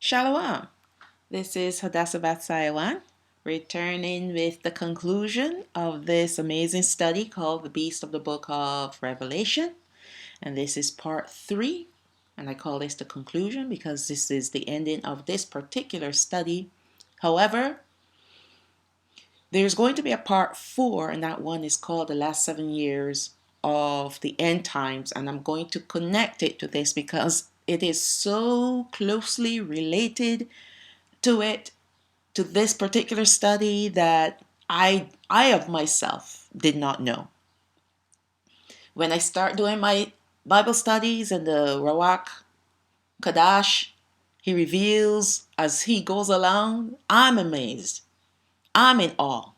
Shalom. This is Hadassah Sayawan, returning with the conclusion of this amazing study called The Beast of the Book of Revelation. And this is part 3. And I call this the conclusion because this is the ending of this particular study. However, there's going to be a part 4, and that one is called The Last 7 Years of the End Times. And I'm going to connect it to this because it is so closely related to this particular study that I of myself did not know. When I start doing my Bible studies and the Rawak Kadash, he reveals as he goes along, I'm amazed. I'm in awe.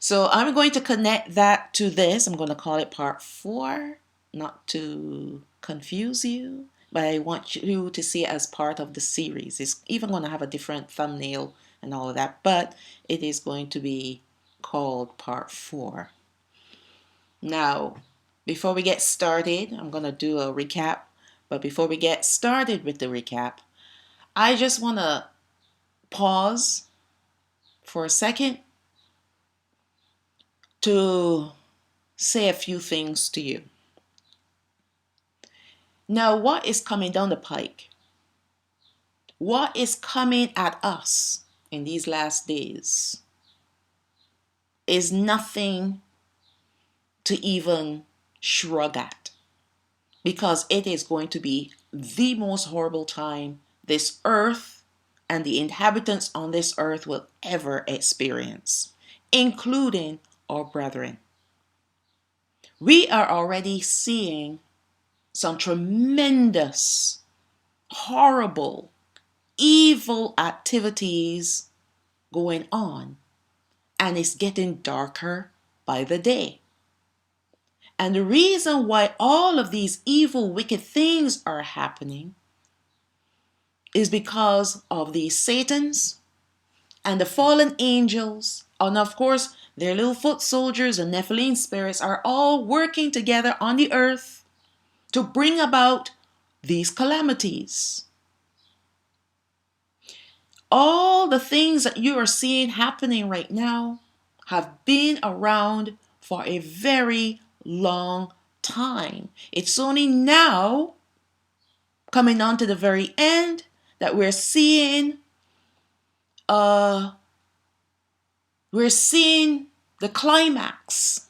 So I'm going to connect that to this. I'm going to call it part 4, not to confuse you, but I want you to see it as part of the series. It's even going to have a different thumbnail and all of that, but it is going to be called part 4. Now, before we get started, I'm going to do a recap. But before we get started with the recap, I just want to pause for a second to say a few things to you. Now, what is coming down the pike? What is coming at us in these last days is nothing to even shrug at, because it is going to be the most horrible time this earth and the inhabitants on this earth will ever experience, including our brethren. We are already seeing some tremendous, horrible, evil activities going on, and it's getting darker by the day. And the reason why all of these evil, wicked things are happening is because of these Satans and the fallen angels, and of course their little foot soldiers and Nephilim spirits are all working together on the earth to bring about these calamities. All the things that you are seeing happening right now have been around for a very long time. It's only now, coming on to the very end, that we're seeing the climax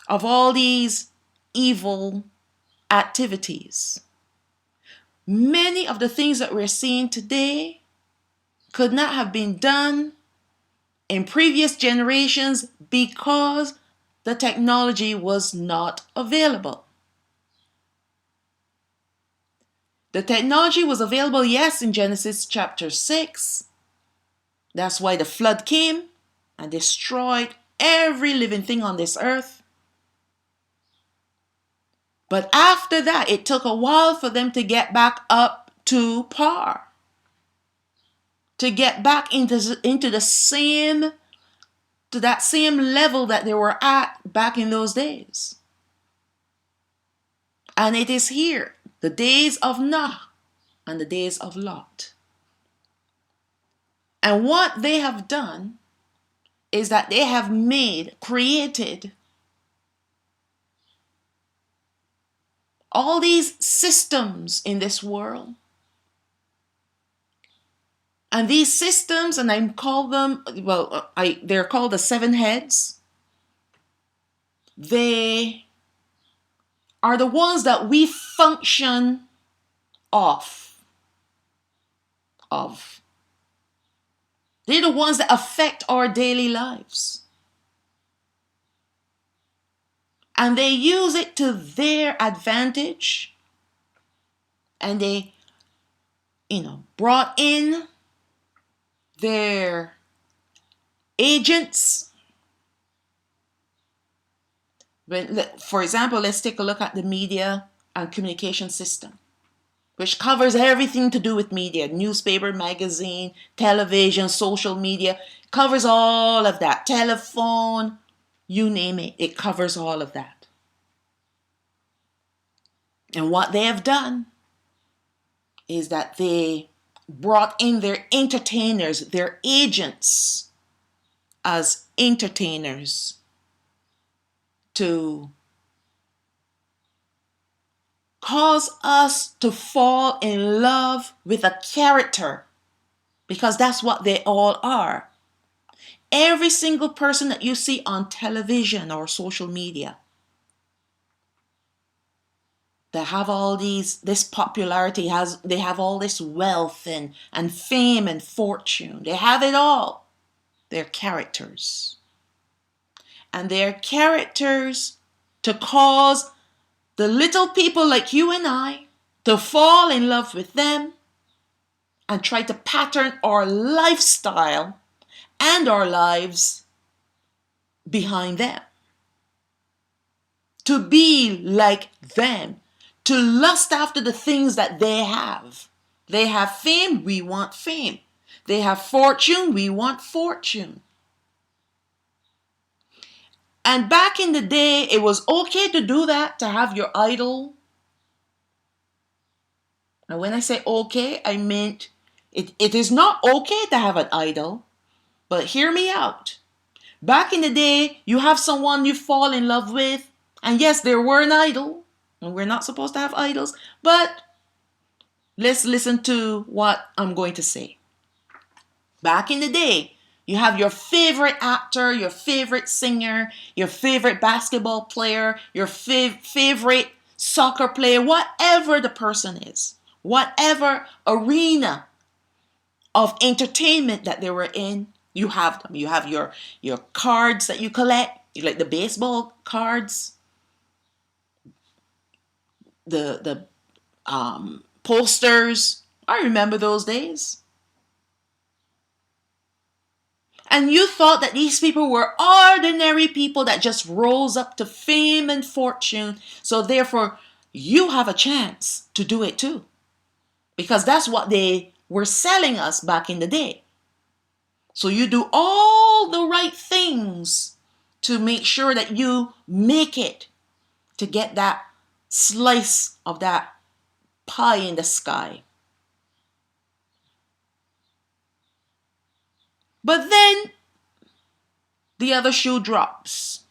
of all these evil activities. Many of the things that we're seeing today could not have been done in previous generations because the technology was not available. The technology was available, yes, in Genesis chapter 6. That's why the flood came and destroyed every living thing on this earth. But after that, it took a while for them to get back up to par, to get back into that same level that they were at back in those days. And it is here, the days of Noah and the days of Lot. And what they have done is that they have created all these systems in this world. And these systems, and I call them, they're called the 7 heads. They are the ones that we function off of. They're the ones that affect our daily lives. And they use it to their advantage. And they, brought in their agents. For example, let's take a look at the media and communication system, which covers everything to do with media: newspaper, magazine, television, social media, covers all of that. Telephone, you name it, it covers all of that. And what they have done is that they brought in their entertainers, their agents as entertainers to cause us to fall in love with a character, because that's what they all are. Every single person that you see on television or social media, they have all this popularity, they have all this wealth and fame and fortune. They have it all. They're characters. And they're characters to cause the little people like you and I to fall in love with them and try to pattern our lifestyle and our lives behind them. To be like them. To lust after the things that they have. They have fame, we want fame. They have fortune, we want fortune. And back in the day, it was okay to do that, to have your idol. And when I say okay, I meant it is not okay to have an idol. But hear me out. Back in the day, you have someone you fall in love with. And yes, there were an idol. And we're not supposed to have idols. But let's listen to what I'm going to say. Back in the day, you have your favorite actor, your favorite singer, your favorite basketball player, your favorite soccer player, whatever the person is, whatever arena of entertainment that they were in, you have them. You have your cards that you collect, like the baseball cards, the posters. I remember those days. And you thought that these people were ordinary people that just rose up to fame and fortune. So therefore, you have a chance to do it too. Because that's what they were selling us back in the day. So you do all the right things to make sure that you make it to get that slice of that pie in the sky. But then the other shoe drops.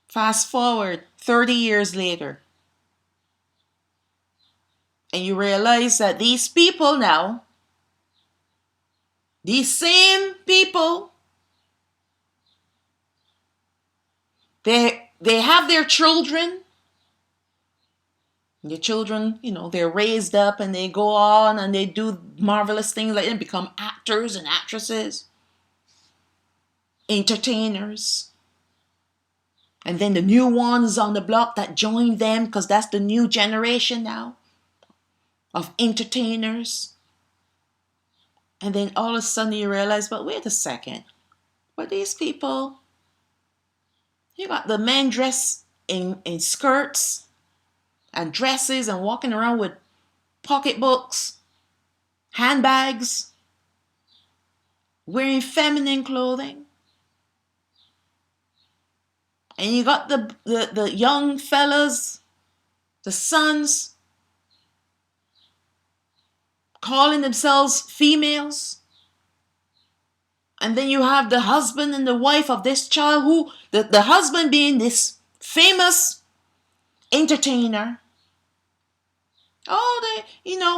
Fast forward 30 years later. And you realize that these people now, these same people, they have their children. The children, they're raised up and they go on and they do marvelous things like they become actors and actresses, entertainers. And then the new ones on the block that join them, because that's the new generation now of entertainers. And then all of a sudden you realize, but wait a second. But these people, you got the men dressed in skirts and dresses and walking around with pocketbooks, handbags, wearing feminine clothing. And you got the young fellas, the sons, calling themselves females. And then you have the husband and the wife of this child, who the husband being this famous entertainer. Oh,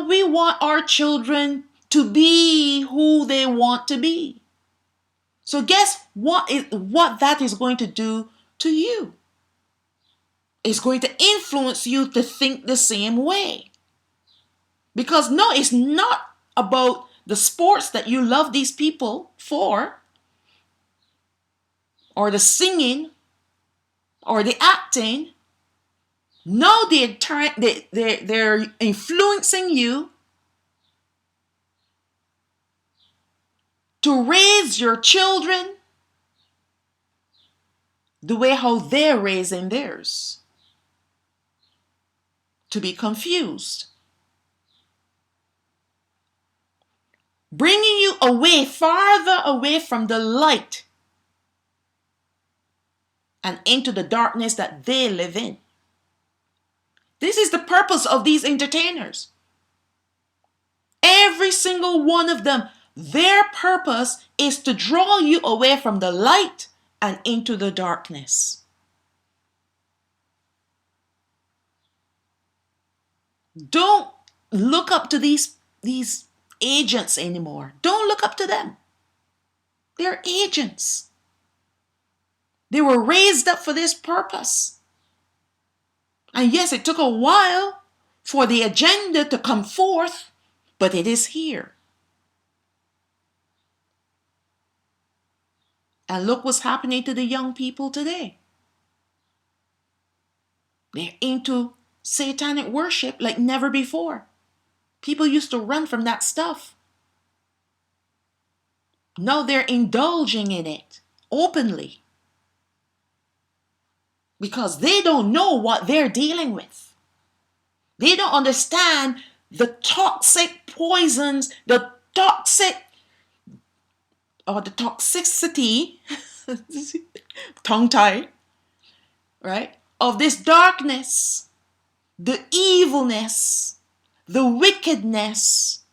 we want our children to be who they want to be. So guess what that is going to do to you? It's going to influence you to think the same way. Because no, it's not about the sports that you love these people for, or the singing, or the acting. No, they're influencing you to raise your children the way how they're raising theirs. To be confused. Bringing you farther away from the light and into the darkness that they live in. This is the purpose of these entertainers. Every single one of them, their purpose is to draw you away from the light and into the darkness. Don't look up to these agents anymore. Don't look up to them. They're agents. They were raised up for this purpose. And yes, it took a while for the agenda to come forth, but it is here. And look what's happening to the young people today. They're into satanic worship like never before. People used to run from that stuff. Now they're indulging in it openly because they don't know what they're dealing with. They don't understand the toxic poisons, the toxicity, tongue tie, right, of this darkness, the evilness, the wickedness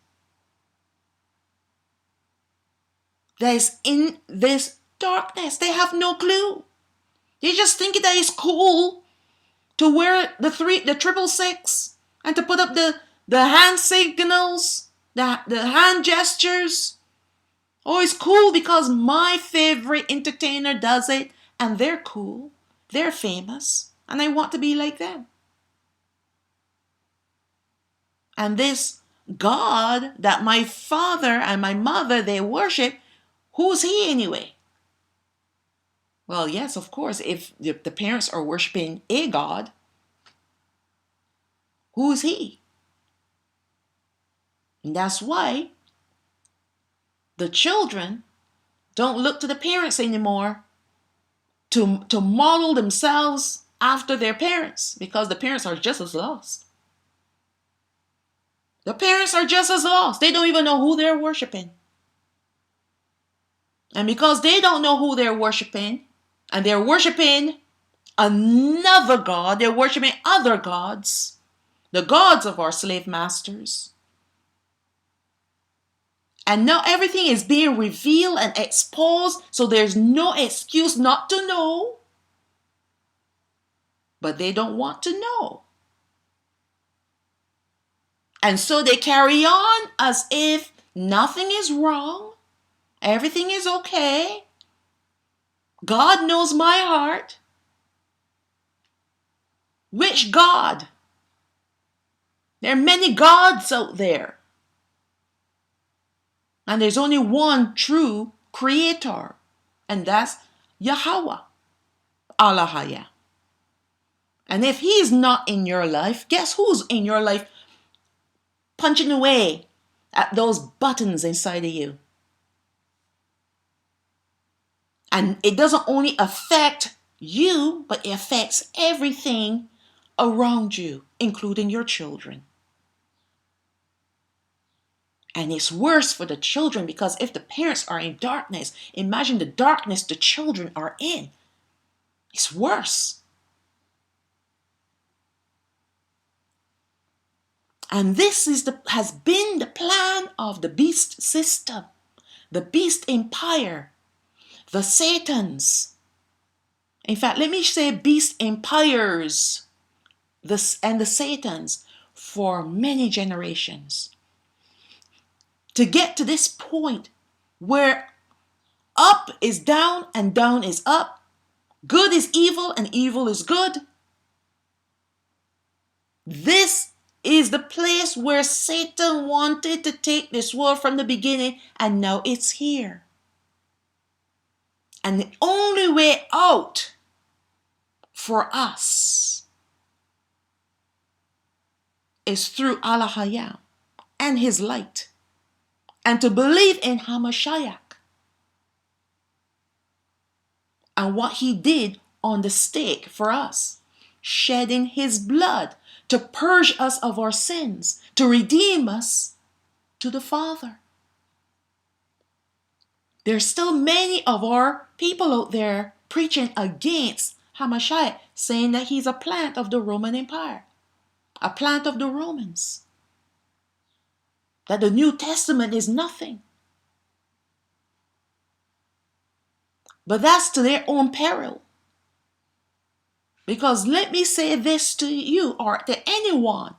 that is in this darkness. They have no clue. They just think that it's cool to wear the 666 and to put up the hand signals, the hand gestures. Oh, it's cool because my favorite entertainer does it and they're cool. They're famous and I want to be like them. And this God that my father and my mother, they worship, who's he anyway? Well, yes, of course, if the parents are worshiping a God, who's he? And that's why the children don't look to the parents anymore to model themselves after their parents, because the parents are just as lost. The parents are just as lost. They don't even know who they're worshiping. And because they don't know who they're worshiping, and they're worshiping another God, they're worshiping other gods, the gods of our slave masters. And now everything is being revealed and exposed, so there's no excuse not to know. But they don't want to know. And so they carry on as if nothing is wrong, everything is okay. God knows my heart. Which God? There are many gods out there. And there's only one true creator. And that's Yahweh. Allahaya. And if he's not in your life, guess who's in your life punching away at those buttons inside of you? And it doesn't only affect you, but it affects everything around you, including your children. And it's worse for the children, because if the parents are in darkness, imagine the darkness the children are in. It's worse. And this has been the plan of the beast system, the beast empire, the Satans. In fact, let me say beast empires and the Satans for many generations. To get to this point where up is down and down is up, good is evil and evil is good. This is the place where Satan wanted to take this world from the beginning, and now it's here. And the only way out for us is through Allahaya and his light, and to believe in Hamashiach and what he did on the stake for us, shedding his blood to purge us of our sins, to redeem us to the Father. There's still many of our people out there preaching against Hamashiach, saying that he's a plant of the Roman Empire. a plant of the Romans. That the New Testament is nothing. But that's to their own peril. Because let me say this to you or to anyone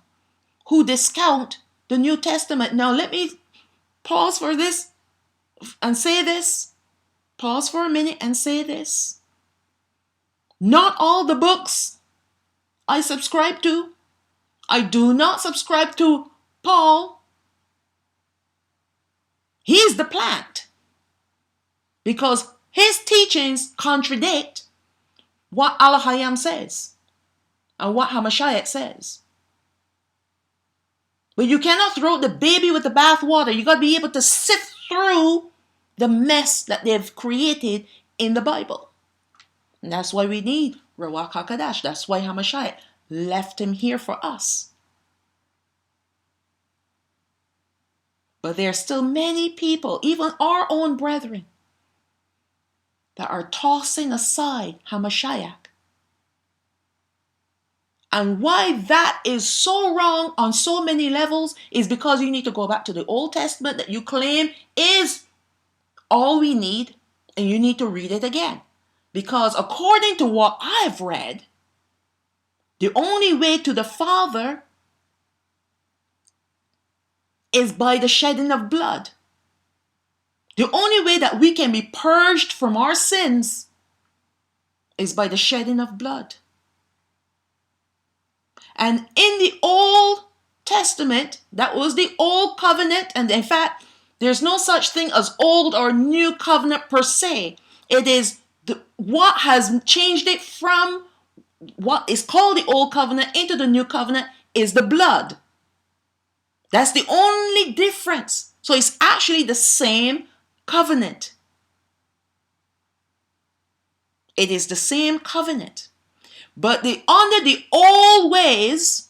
who discount the New Testament. Now let me pause for this and say this. Pause for a minute and say this. Not all the books I subscribe to. I do not subscribe to Paul. He's the plant. Because his teachings contradict what Al-Hayam says and what Hamashiach says. But you cannot throw the baby with the bathwater. You got to be able to sift through the mess that they've created in the Bible. And that's why we need Ruach HaKodesh. That's why Hamashiach left him here for us. But there are still many people, even our own brethren, that are tossing aside Hamashiach. And why that is so wrong on so many levels is because you need to go back to the Old Testament that you claim is all we need, and you need to read it again. Because according to what I've read, the only way to the Father is by the shedding of blood. The only way that we can be purged from our sins is by the shedding of blood. And in the Old Testament, that was the Old Covenant, and in fact, there's no such thing as Old or New Covenant per se. It is what has changed it from what is called the Old Covenant into the New Covenant is the blood. That's the only difference. So it's actually the same covenant. It is the same covenant. But under the old ways,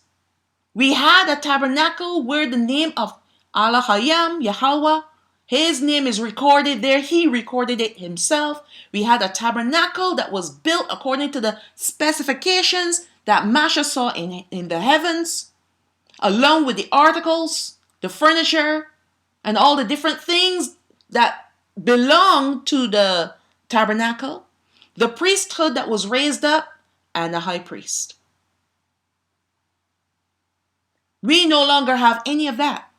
we had a tabernacle where the name of Al-Hayam, Yahweh, his name is recorded there. He recorded it himself. We had a tabernacle that was built according to the specifications that Masha saw in the heavens, along with the articles, the furniture, and all the different things that belong to the tabernacle, the priesthood that was raised up, and the high priest. We no longer have any of that.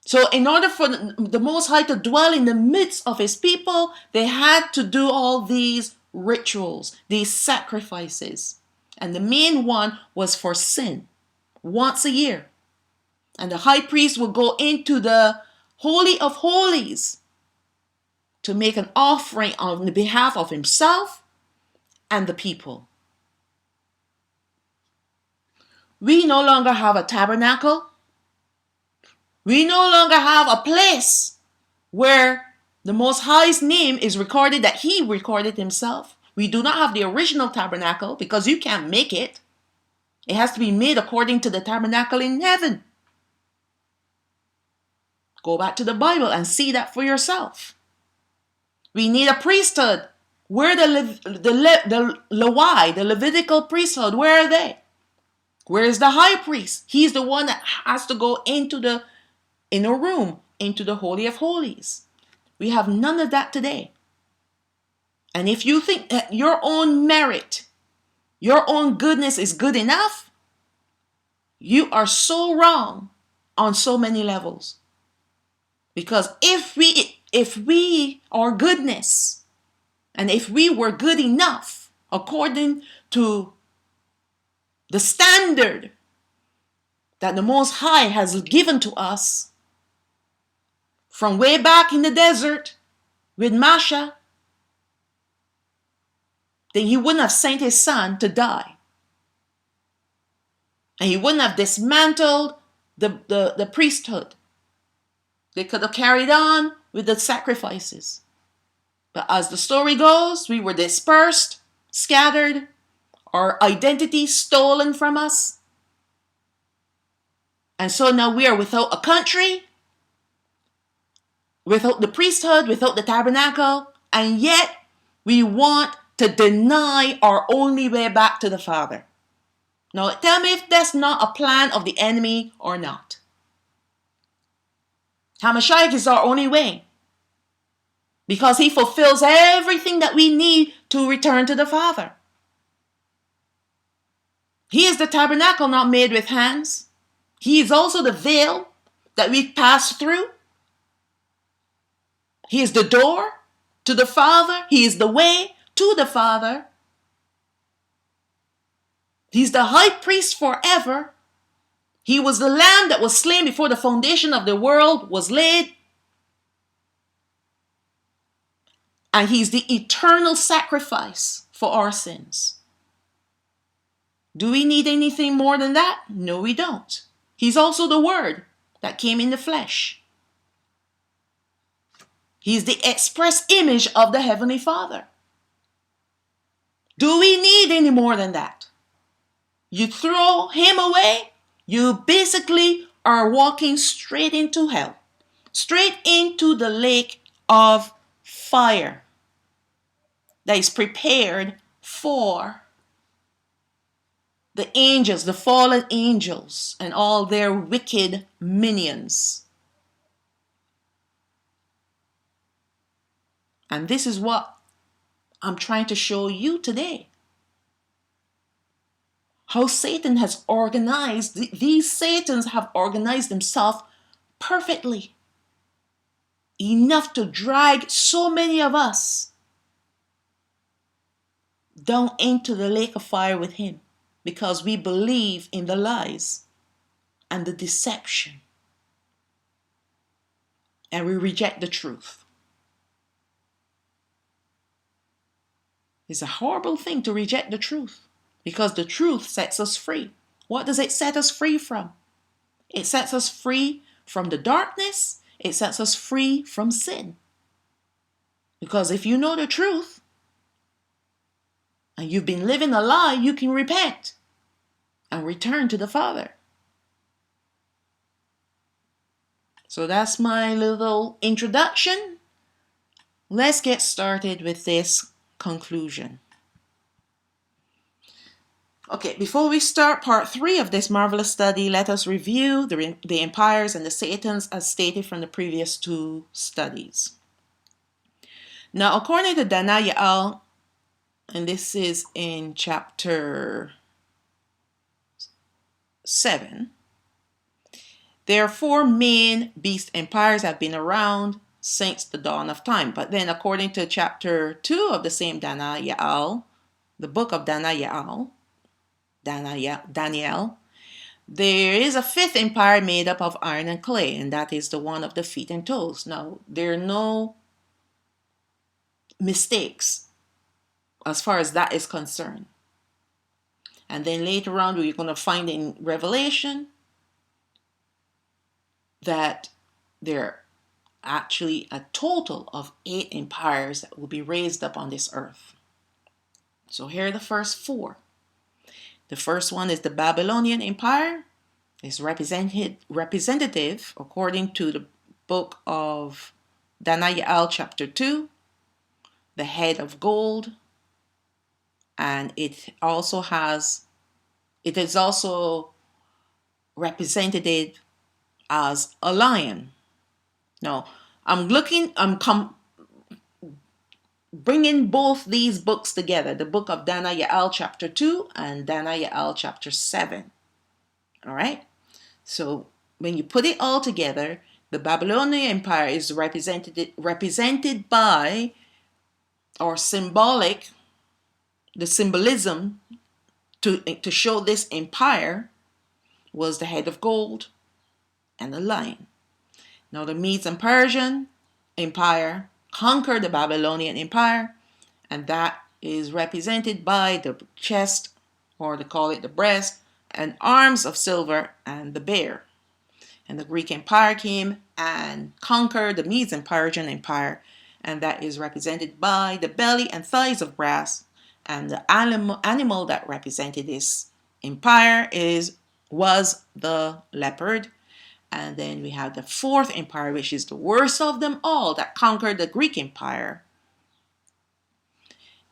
So in order for the Most High to dwell in the midst of his people, they had to do all these rituals, these sacrifices. And the main one was for sin, once a year. And the high priest would go into the Holy of Holies to make an offering on the behalf of himself and the people. We no longer have a tabernacle. We no longer have a place where the Most High's name is recorded, that he recorded himself. We do not have the original tabernacle because you can't make it. It has to be made according to the tabernacle in heaven. Go back to the Bible and see that for yourself. We need a priesthood. Where the Levi, the Levitical priesthood, where are they? Where is the high priest? He's the one that has to go into the inner room, into the Holy of Holies. We have none of that today. And if you think that your own merit, your own goodness is good enough, you are so wrong on so many levels. Because if we are goodness, and if we were good enough according to the standard that the Most High has given to us from way back in the desert with Masha, then he wouldn't have sent his son to die. And he wouldn't have dismantled the priesthood. They could have carried on with the sacrifices. But as the story goes, we were dispersed, scattered, our identity stolen from us. And so now we are without a country, without the priesthood, without the tabernacle, and yet we want to deny our only way back to the Father. Now tell me if that's not a plan of the enemy or not. Hamashiach is our only way, because he fulfills everything that we need to return to the Father. He is the tabernacle not made with hands. He is also the veil that we pass through. He is the door to the Father. He is the way to the Father. He's the high priest forever. He was the lamb that was slain before the foundation of the world was laid. And he's the eternal sacrifice for our sins. Do we need anything more than that? No, we don't. He's also the Word that came in the flesh. He's the express image of the Heavenly Father. Do we need any more than that? You throw him away, you basically are walking straight into hell, straight into the lake of fire that is prepared for the angels, the fallen angels, and all their wicked minions. And this is what I'm trying to show you today. How Satan has organized, these Satans have organized themselves perfectly, enough to drag so many of us down into the lake of fire with him, because we believe in the lies and the deception, and we reject the truth. It's a horrible thing to reject the truth, because the truth sets us free. What does it set us free from? It sets us free from the darkness. It sets us free from sin. Because if you know the truth and you've been living a lie, you can repent and return to the Father. So that's my little introduction. Let's get started with this conclusion. Okay, before we start part 3 of this marvelous study, let us review the empires and the Satans as stated from the previous 2 studies. Now, according to Danayaal, and this is in chapter 7, there are 4 main beast empires that have been around since the dawn of time. But then according to chapter 2 of the same Danayaal, the book of Danayaal, Daniel, there is a 5th empire made up of iron and clay, and that is the one of the feet and toes. Now, there are no mistakes as far as that is concerned. And then later on, we're going to find in Revelation that there are actually a total of 8 empires that will be raised up on this earth. So here are the first 4. The first one is the Babylonian Empire. It's representative, according to the book of Danayaal chapter 2, the head of gold. And it is also represented as a lion. Now, I'm bringing both these books together, the book of Danayaal chapter 2 and Danayaal chapter 7. All right? So when you put it all together, the Babylonian Empire is represented by, or symbolic, the symbolism to show this empire was the head of gold and the lion. Now the Medes and Persian Empire conquered the Babylonian Empire, and that is represented by the chest, or they call it the breast, and arms of silver and the bear. And the Greek Empire came and conquered the Medes and Persian Empire, and that is represented by the belly and thighs of brass. And the animal that represented this empire was the leopard. And then we have the 4th empire, which is the worst of them all, that conquered the Greek Empire.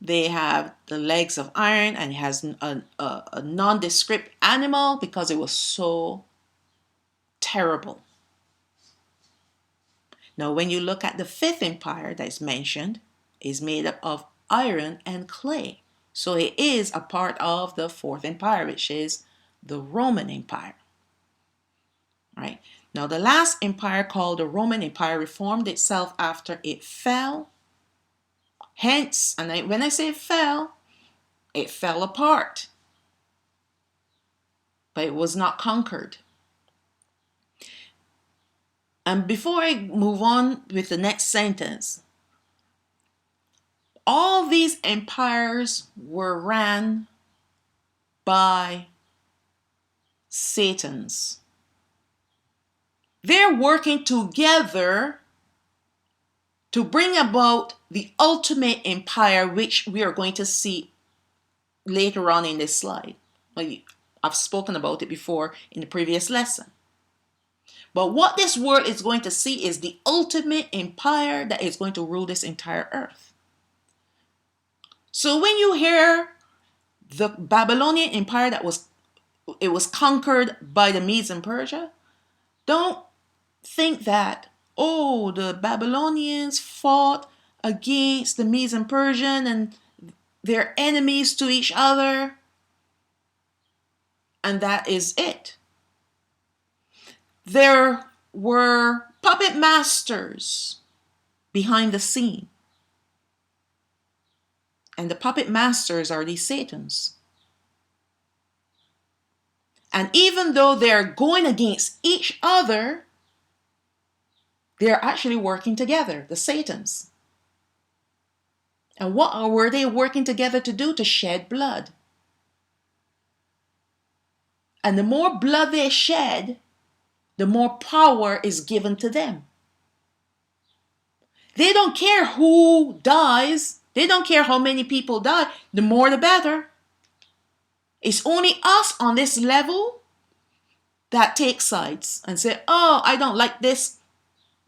They have the legs of iron, and it has a nondescript animal because it was so terrible. Now, when you look at the fifth empire that is mentioned, is made up of iron and clay. So it is a part of the fourth empire, which is the Roman Empire. Right? Now, the last empire, called the Roman Empire, reformed itself after it fell. Hence, and when I say it fell apart. But it was not conquered. And before I move on with the next sentence, all these empires were ran by Satans. They're working together to bring about the ultimate empire, which we are going to see later on in this slide. I've spoken about it before in the previous lesson. But what this world is going to see is the ultimate empire that is going to rule this entire earth. So when you hear the Babylonian Empire that was conquered by the Medes and Persia, don't think that, oh, the Babylonians fought against the Medes and Persian and they're enemies to each other, and that is it. There were puppet masters behind the scene. And the puppet masters are these Satans. And even though they're going against each other, they're actually working together, the Satans. And what were they working together to do? To shed blood. And the more blood they shed, the more power is given to them. They don't care who dies. They don't care how many people die. The more the better. It's only us on this level that take sides and say, oh, I don't like this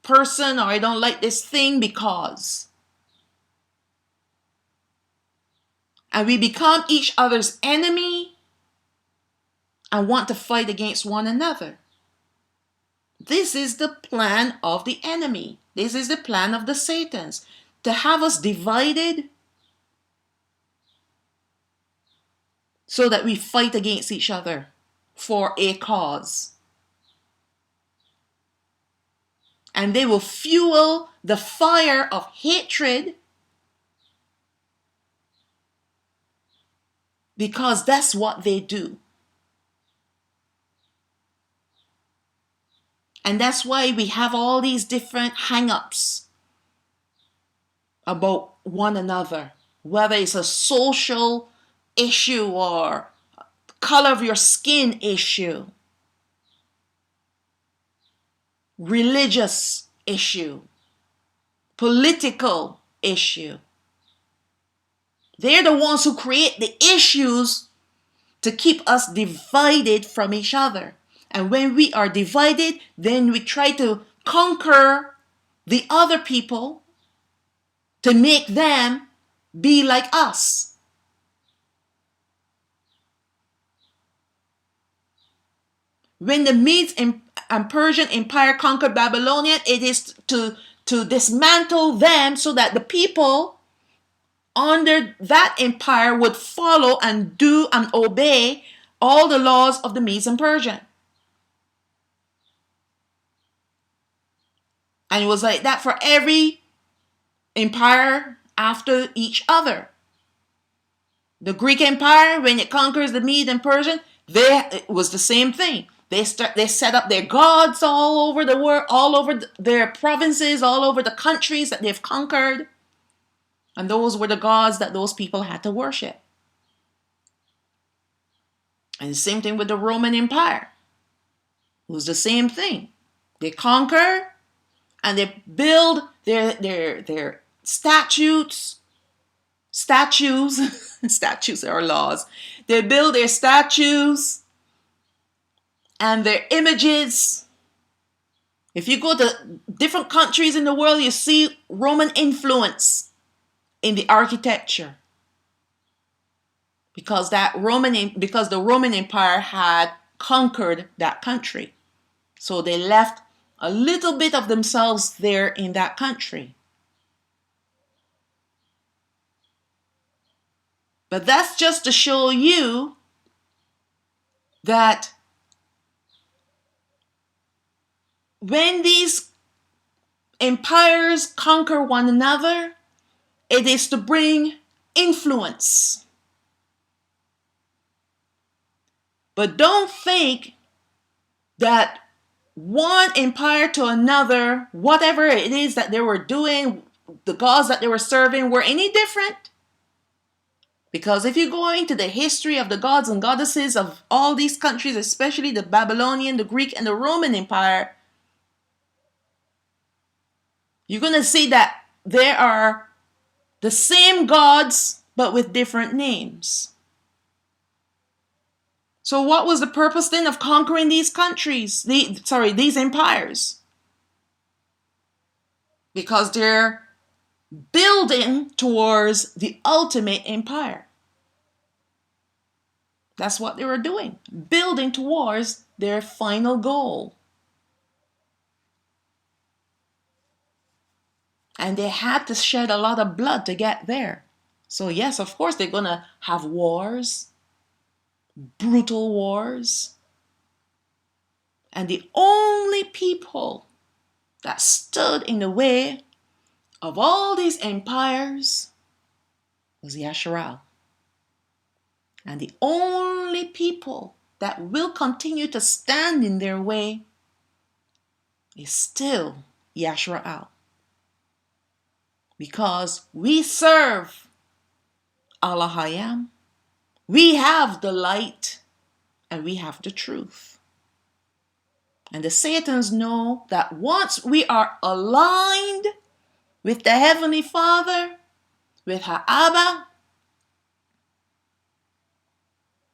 person, or I don't like this thing because. And we become each other's enemy and want to fight against one another. This is the plan of the enemy. This is the plan of the Satans, to have us divided so that we fight against each other for a cause. And they will fuel the fire of hatred because that's what they do. And that's why we have all these different hang-ups about one another, whether it's a social issue or color of your skin issue, religious issue, political issue. They're the ones who create the issues to keep us divided from each other. And when we are divided, then we try to conquer the other people to make them be like us. When the Medes and Persian Empire conquered Babylonia, it is to dismantle them so that the people under that empire would follow and do and obey all the laws of the Medes and Persian. And it was like that for every empire after each other. The Greek Empire, when it conquers the Mede and Persian, it was the same thing. They set up their gods all over the world, all over their provinces, all over the countries that they've conquered. And those were the gods that those people had to worship. And the same thing with the Roman Empire. It was the same thing. They conquer and they build their statues. Statues are laws. They build their statues and their images. If you go to different countries in the world, you see Roman influence in the architecture. because the Roman Empire had conquered that country. So they left a little bit of themselves there in that country. But that's just to show you that when these empires conquer one another, it is to bring influence. But don't think that one empire to another, whatever it is that they were doing, the gods that they were serving were any different. Because if you go into the history of the gods and goddesses of all these countries, especially the Babylonian, the Greek, and the Roman Empire, you're going to see that there are the same gods, but with different names. So what was the purpose then of conquering these countries, these empires? Because they're building towards the ultimate empire. That's what they were doing, building towards their final goal. And they had to shed a lot of blood to get there. So yes, of course, they're going to have wars, brutal wars. And the only people that stood in the way of all these empires was Yasharal. And the only people that will continue to stand in their way is still Yasharal. Because we serve Allahayam, we have the light, and we have the truth. And the Satans know that once we are aligned with the Heavenly Father, with Ha'aba,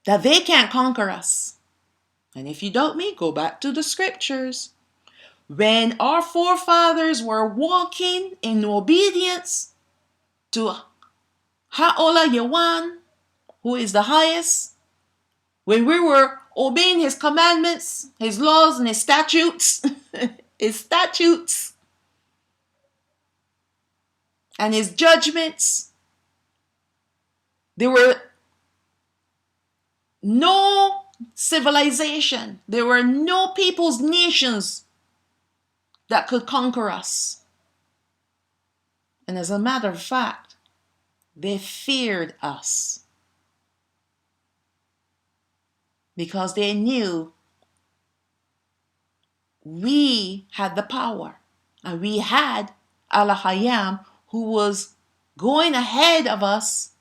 that they can't conquer us. And if you doubt me, go back to the scriptures. When our forefathers were walking in obedience to Ha'ola Yawan, who is the highest, when we were obeying his commandments, his laws, and his statutes, and his judgments, there were no civilization, there were no peoples, nations that could conquer us. And as a matter of fact, they feared us because they knew we had the power and we had Allahayam, who was going ahead of us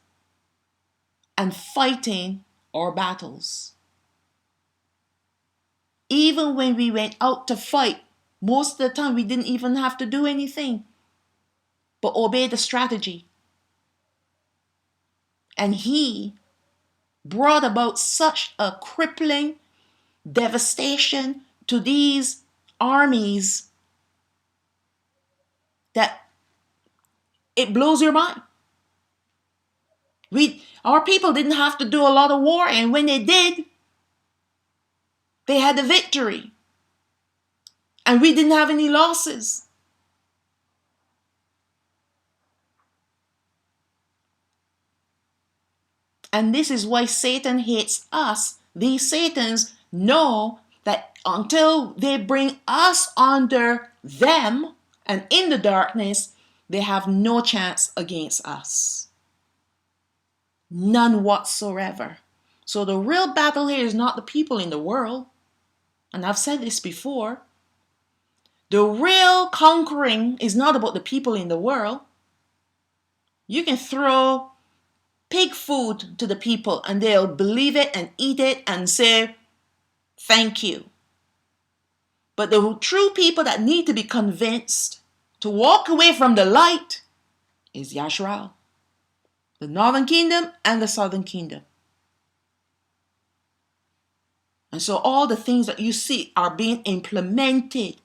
and fighting our battles. Even when we went out to fight, most of the time we didn't even have to do anything but obey the strategy. And he brought about such a crippling devastation to these armies that it blows your mind. Our people didn't have to do a lot of war, and when they did, they had the victory. And we didn't have any losses. And this is why Satan hates us. These Satans know that until they bring us under them and in the darkness, they have no chance against us. None whatsoever. So the real battle here is not the people in the world. And I've said this before. The real conquering is not about the people in the world. You can throw pig food to the people and they'll believe it and eat it and say, thank you. But the true people that need to be convinced to walk away from the light is Yashral, the northern kingdom and the southern kingdom. And so all the things that you see are being implemented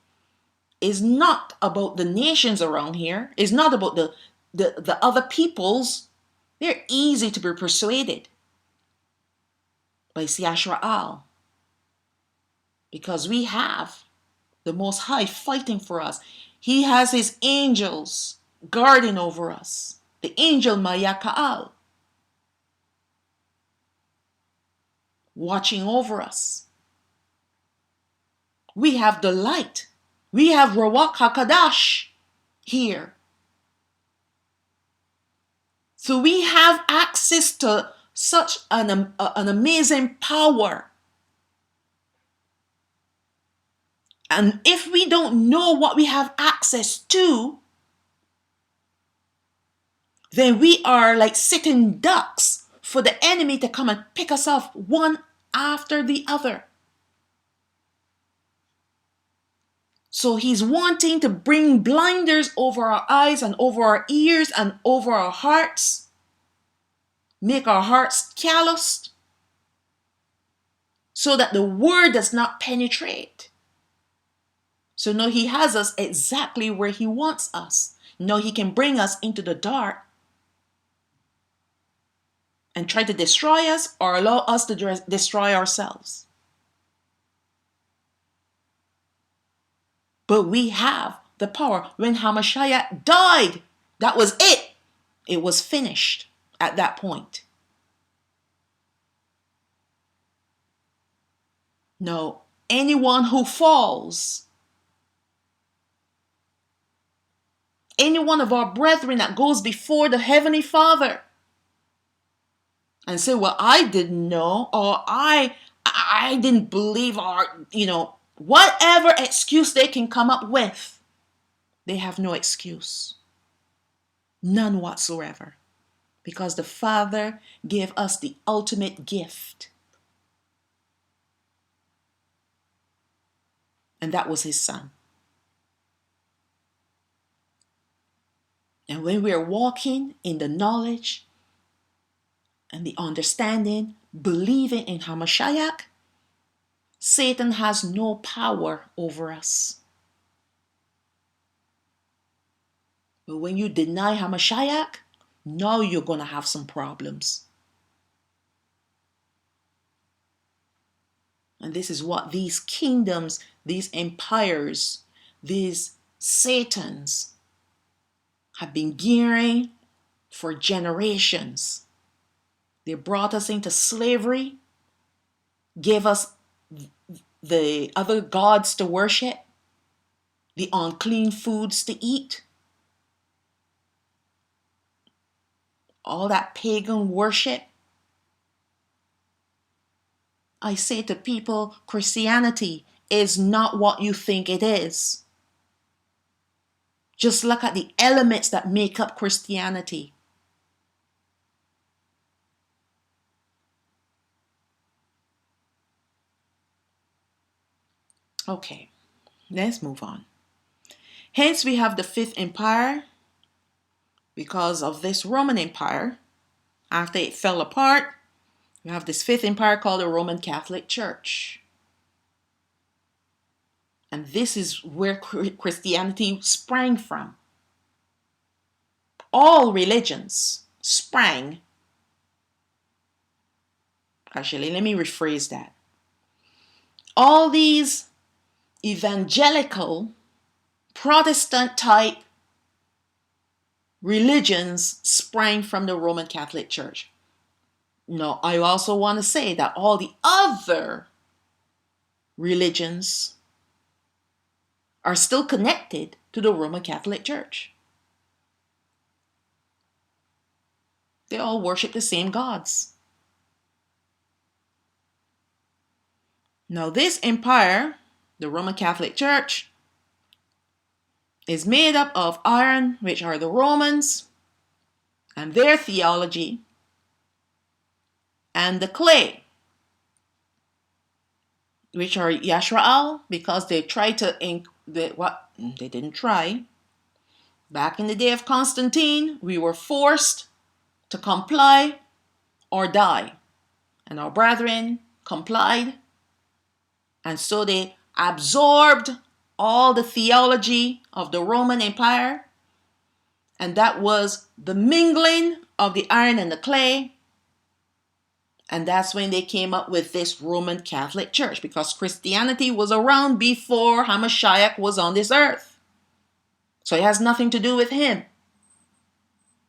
is not about the nations around here. It's not about the other peoples. They're easy to be persuaded. but it's Yashraal. Because we have the Most High fighting for us. He has his angels guarding over us. The angel Mayakaal watching over us. We have the light. We have Rawak HaKadash here. So we have access to such an amazing power. And if we don't know what we have access to, then we are like sitting ducks for the enemy to come and pick us off one after the other. So he's wanting to bring blinders over our eyes and over our ears and over our hearts, make our hearts calloused, so that the word does not penetrate. So now he has us exactly where he wants us. Now he can bring us into the dark and try to destroy us or allow us to destroy ourselves. But we have the power. When Hamashiach died, that was it. It was finished at that point. No, anyone who falls, any one of our brethren that goes before the Heavenly Father and say, well, I didn't know, or I didn't believe, or, whatever excuse they can come up with, they have no excuse. None whatsoever. Because the Father gave us the ultimate gift. And that was his Son. And when we are walking in the knowledge and the understanding, believing in Hamashiach, Satan has no power over us. But when you deny Hamashiach, now you're going to have some problems. And this is what these kingdoms, these empires, these Satans have been gearing for generations. They brought us into slavery, gave us the other gods to worship, the unclean foods to eat, all that pagan worship. I say to people, Christianity is not what you think it is. Just look at the elements that make up Christianity. Okay, let's move on. Hence, we have the Fifth Empire. Because of this Roman Empire, after it fell apart, we have this Fifth Empire called the Roman Catholic Church. And this is where Christianity sprang from. All religions sprang. Actually, let me rephrase that. All these evangelical, Protestant type religions sprang from the Roman Catholic Church. Now, I also want to say that all the other religions are still connected to the Roman Catholic Church. They all worship the same gods. Now, this empire, the Roman Catholic Church, is made up of iron, which are the Romans, and their theology, and the clay, which are Yashraal, because they tried to, they didn't try. Back in the day of Constantine, we were forced to comply or die. And our brethren complied. And so they absorbed all the theology of the Roman Empire. And that was the mingling of the iron and the clay. And that's when they came up with this Roman Catholic Church, because Christianity was around before Hamashiach was on this earth. So it has nothing to do with him.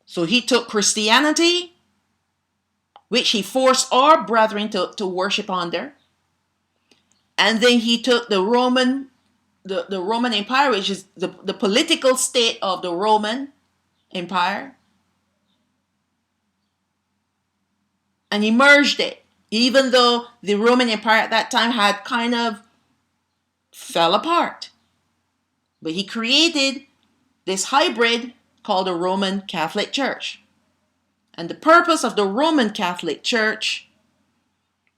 So he took Christianity, which he forced our brethren to worship under. And then he took the Roman Empire, which is the political state of the Roman Empire, and he merged it. Even though the Roman Empire at that time had kind of fell apart. But he created this hybrid called the Roman Catholic Church. And the purpose of the Roman Catholic Church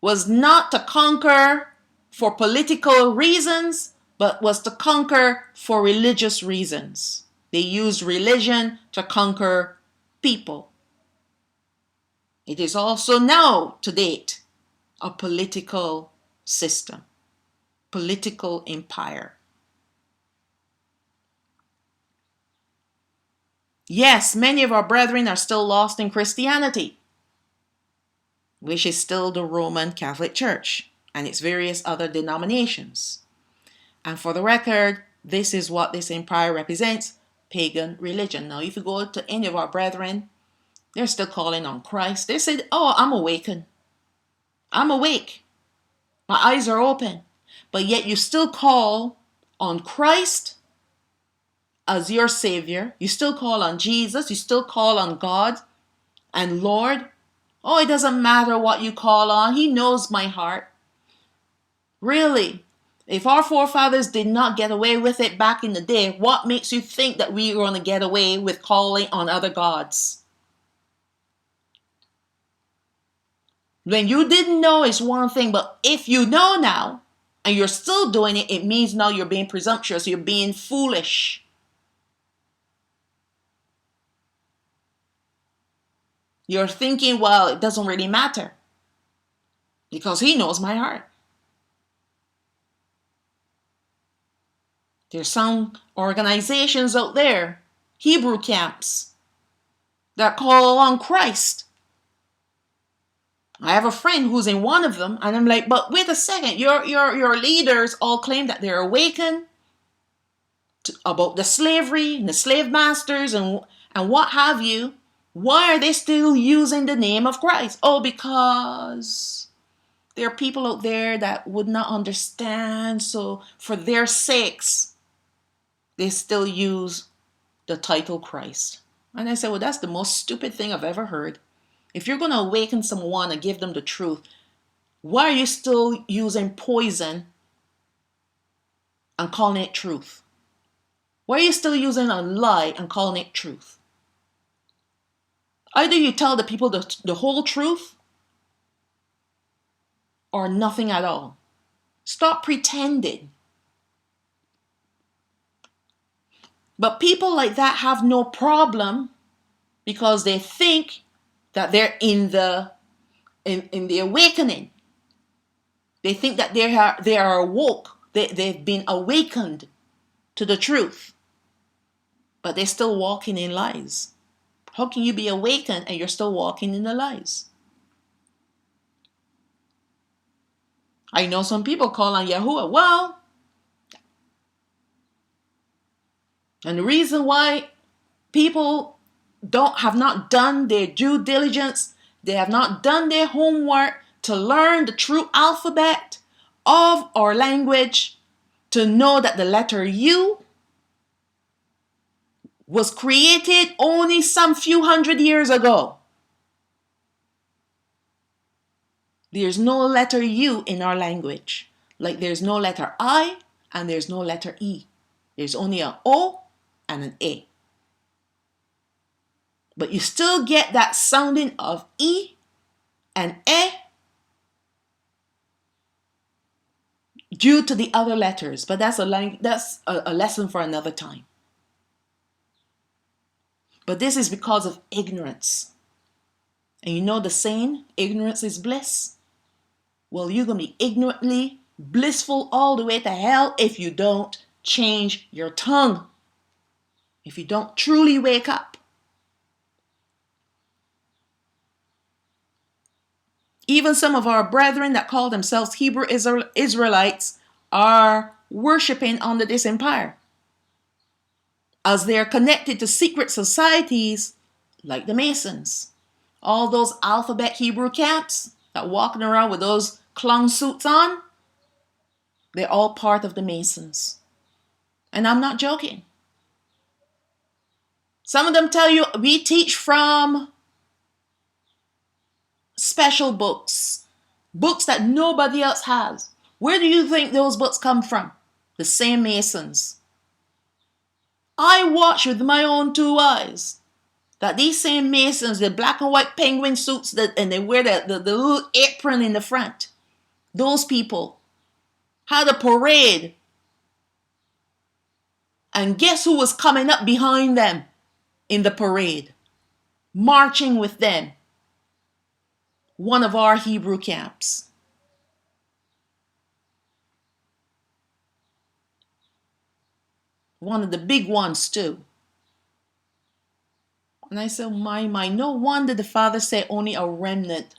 was not to conquer for political reasons, but was to conquer for religious reasons. They used religion to conquer people. It is also now, to date, a political system, political empire. Yes, many of our brethren are still lost in Christianity, which is still the Roman Catholic Church and its various other denominations. And for the record, this is what this empire represents: pagan religion. Now, if you go to any of our brethren, they're still calling on Christ. They said, "Oh, I'm awakened. I'm awake. My eyes are open." But yet you still call on Christ as your Savior. You still call on Jesus. You still call on God and Lord. Oh, it doesn't matter what you call on. He knows my heart. Really? If our forefathers did not get away with it back in the day, what makes you think that we are going to get away with calling on other gods? When you didn't know is one thing, but if you know now and you're still doing it, it means now you're being presumptuous, you're being foolish. You're thinking, well, it doesn't really matter because he knows my heart. There's some organizations out there, Hebrew camps, that call on Christ. I have a friend who's in one of them, and I'm like, but wait a second, your leaders all claim that they're awakened about the slavery and the slave masters and what have you. Why are they still using the name of Christ? Oh, because there are people out there that would not understand, so for their sakes, they still use the title Christ. And I said, well, that's the most stupid thing I've ever heard. If you're going to awaken someone and give them the truth, why are you still using poison and calling it truth? Why are you still using a lie and calling it truth? Either you tell the people the whole truth or nothing at all. Stop pretending. But people like that have no problem because they think that they're in the awakening. They think that they are awoke. They've been awakened to the truth. But they're still walking in lies. How can you be awakened and you're still walking in the lies? I know some people call on Yahuwah. Well, and the reason why people have not done their due diligence, they have not done their homework to learn the true alphabet of our language, to know that the letter U was created only some few hundred years ago. There's no letter U in our language. Like there's no letter I and there's no letter E. There's only an O and an A. But you still get that sounding of E and E due to the other letters. But that's a lesson for another time. But this is because of ignorance. And you know the saying, ignorance is bliss. Well, you're going to be ignorantly blissful all the way to hell if you don't change your tongue. If you don't truly wake up. Even some of our brethren that call themselves Hebrew Israelites are worshiping under this empire, as they are connected to secret societies like the Masons. All those alphabet Hebrew camps that walking around with those clown suits on, they're all part of the Masons. And I'm not joking. Some of them tell you we teach from special books, books that nobody else has. Where do you think those books come from? The same Masons. I watch with my own two eyes that these same Masons, the black and white penguin suits, and they wear the little apron in the front. Those people had a parade. And guess who was coming up behind them in the parade? Marching with them. One of our Hebrew camps. One of the big ones too. And I said, my, no wonder the Father said only a remnant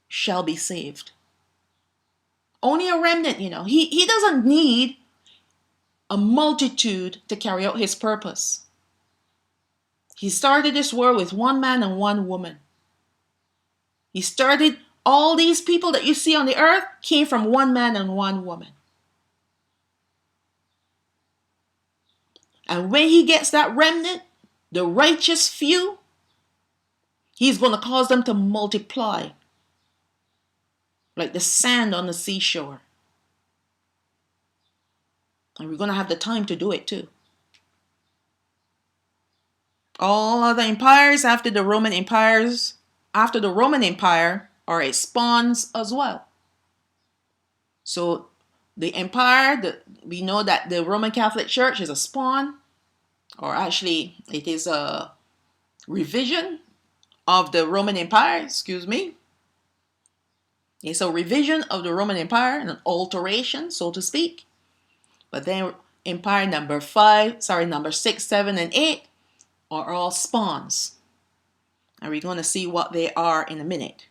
shall be saved. Only a remnant, you know. He doesn't need a multitude to carry out his purpose. He started this world with one man and one woman. He started all these people that you see on the earth came from one man and one woman. And when he gets that remnant, the righteous few, he's going to cause them to multiply like the sand on the seashore. And we're going to have the time to do it too. All other empires after the Roman Empire are its spawns as well. So the empire, we know that the Roman Catholic Church is a spawn, or actually it is a revision of the Roman Empire, It's a revision of the Roman Empire, an alteration, so to speak. But then empire number 6, 7, and 8 are all spawns. And we're going to see what they are in a minute.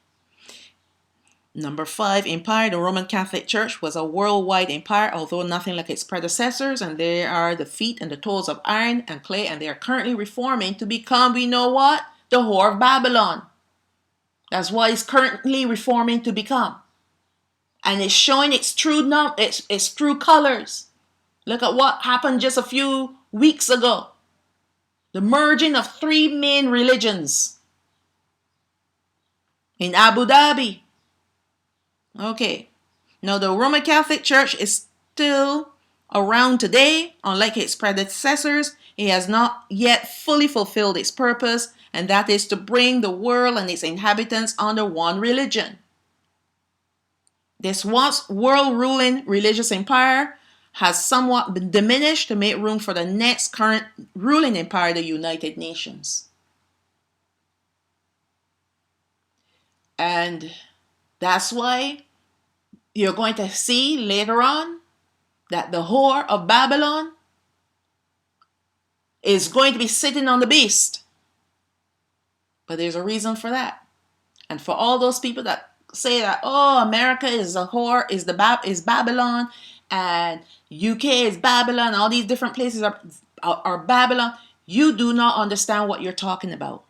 Number 5 empire, the Roman Catholic Church, was a worldwide empire, although nothing like its predecessors, and they are the feet and the toes of iron and clay, and they are currently reforming to become, we know what? The whore of Babylon. That's what it's currently reforming to become. And it's showing its true colors. Look at what happened just a few weeks ago. The merging of 3 main religions in Abu Dhabi. Okay. Now the Roman Catholic Church is still around today. Unlike its predecessors, it has not yet fully fulfilled its purpose, and that is to bring the world and its inhabitants under one religion. This once world-ruling religious empire has somewhat been diminished to make room for the next current ruling empire, the United Nations. And that's why you're going to see later on that the whore of Babylon is going to be sitting on the beast. But there's a reason for that. And for all those people that say that, oh, America is a whore, is Babylon, and UK is Babylon, all these different places are Babylon, you do not understand what you're talking about.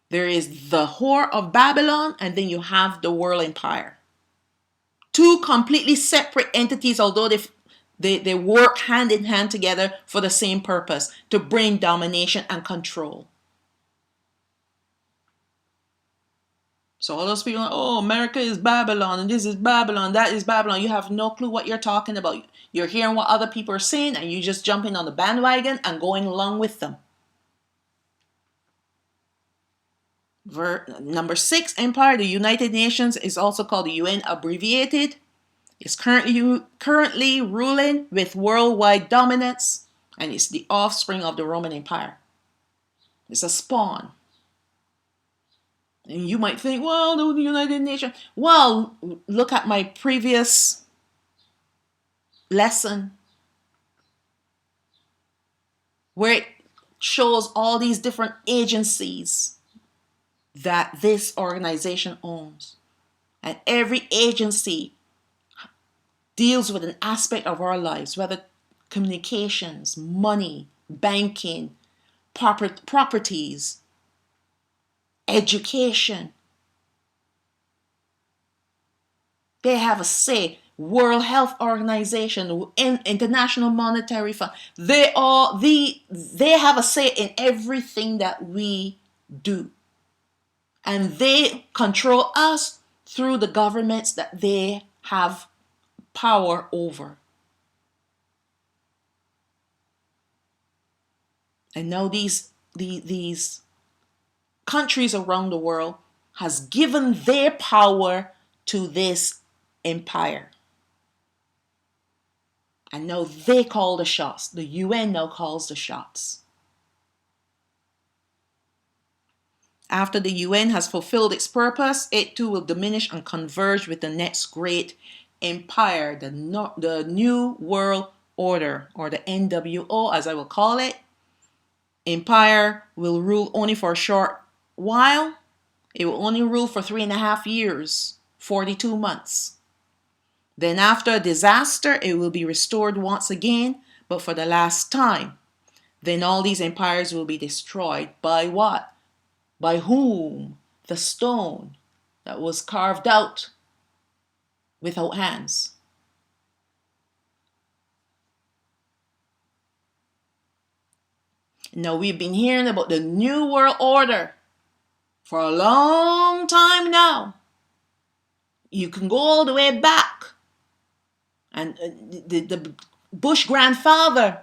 There is the whore of Babylon, and then you have the world empire. 2 completely separate entities, although they work hand in hand together for the same purpose, to bring domination and control. So all those people are, oh, America is Babylon, and this is Babylon, that is Babylon. You have no clue what you're talking about. You're hearing what other people are saying, and you just jumping on the bandwagon and going along with them. Number 6 empire, the United Nations, is also called the UN abbreviated. It's currently ruling with worldwide dominance, and it's the offspring of the Roman Empire. It's a spawn. And you might think, well, the United Nations. Well, look at my previous lesson where it shows all these different agencies that this organization owns. And every agency deals with an aspect of our lives, whether communications, money, banking, properties, education. They have a say. World Health Organization, International Monetary Fund, they have a say in everything that we do. And they control us through the governments that they have power over. And now these countries around the world has given their power to this empire. And now they call the shots. The UN now calls the shots. After the UN has fulfilled its purpose, it too will diminish and converge with the next great empire, the New World Order, or the NWO as I will call it. Empire will rule only for a short while. It will only rule for 3.5 years, 42 months. Then after a disaster, it will be restored once again, but for the last time. Then all these empires will be destroyed by what? By whom? The stone that was carved out without hands. Now we've been hearing about the New World Order for a long time now. You can go all the way back. And the Bush grandfather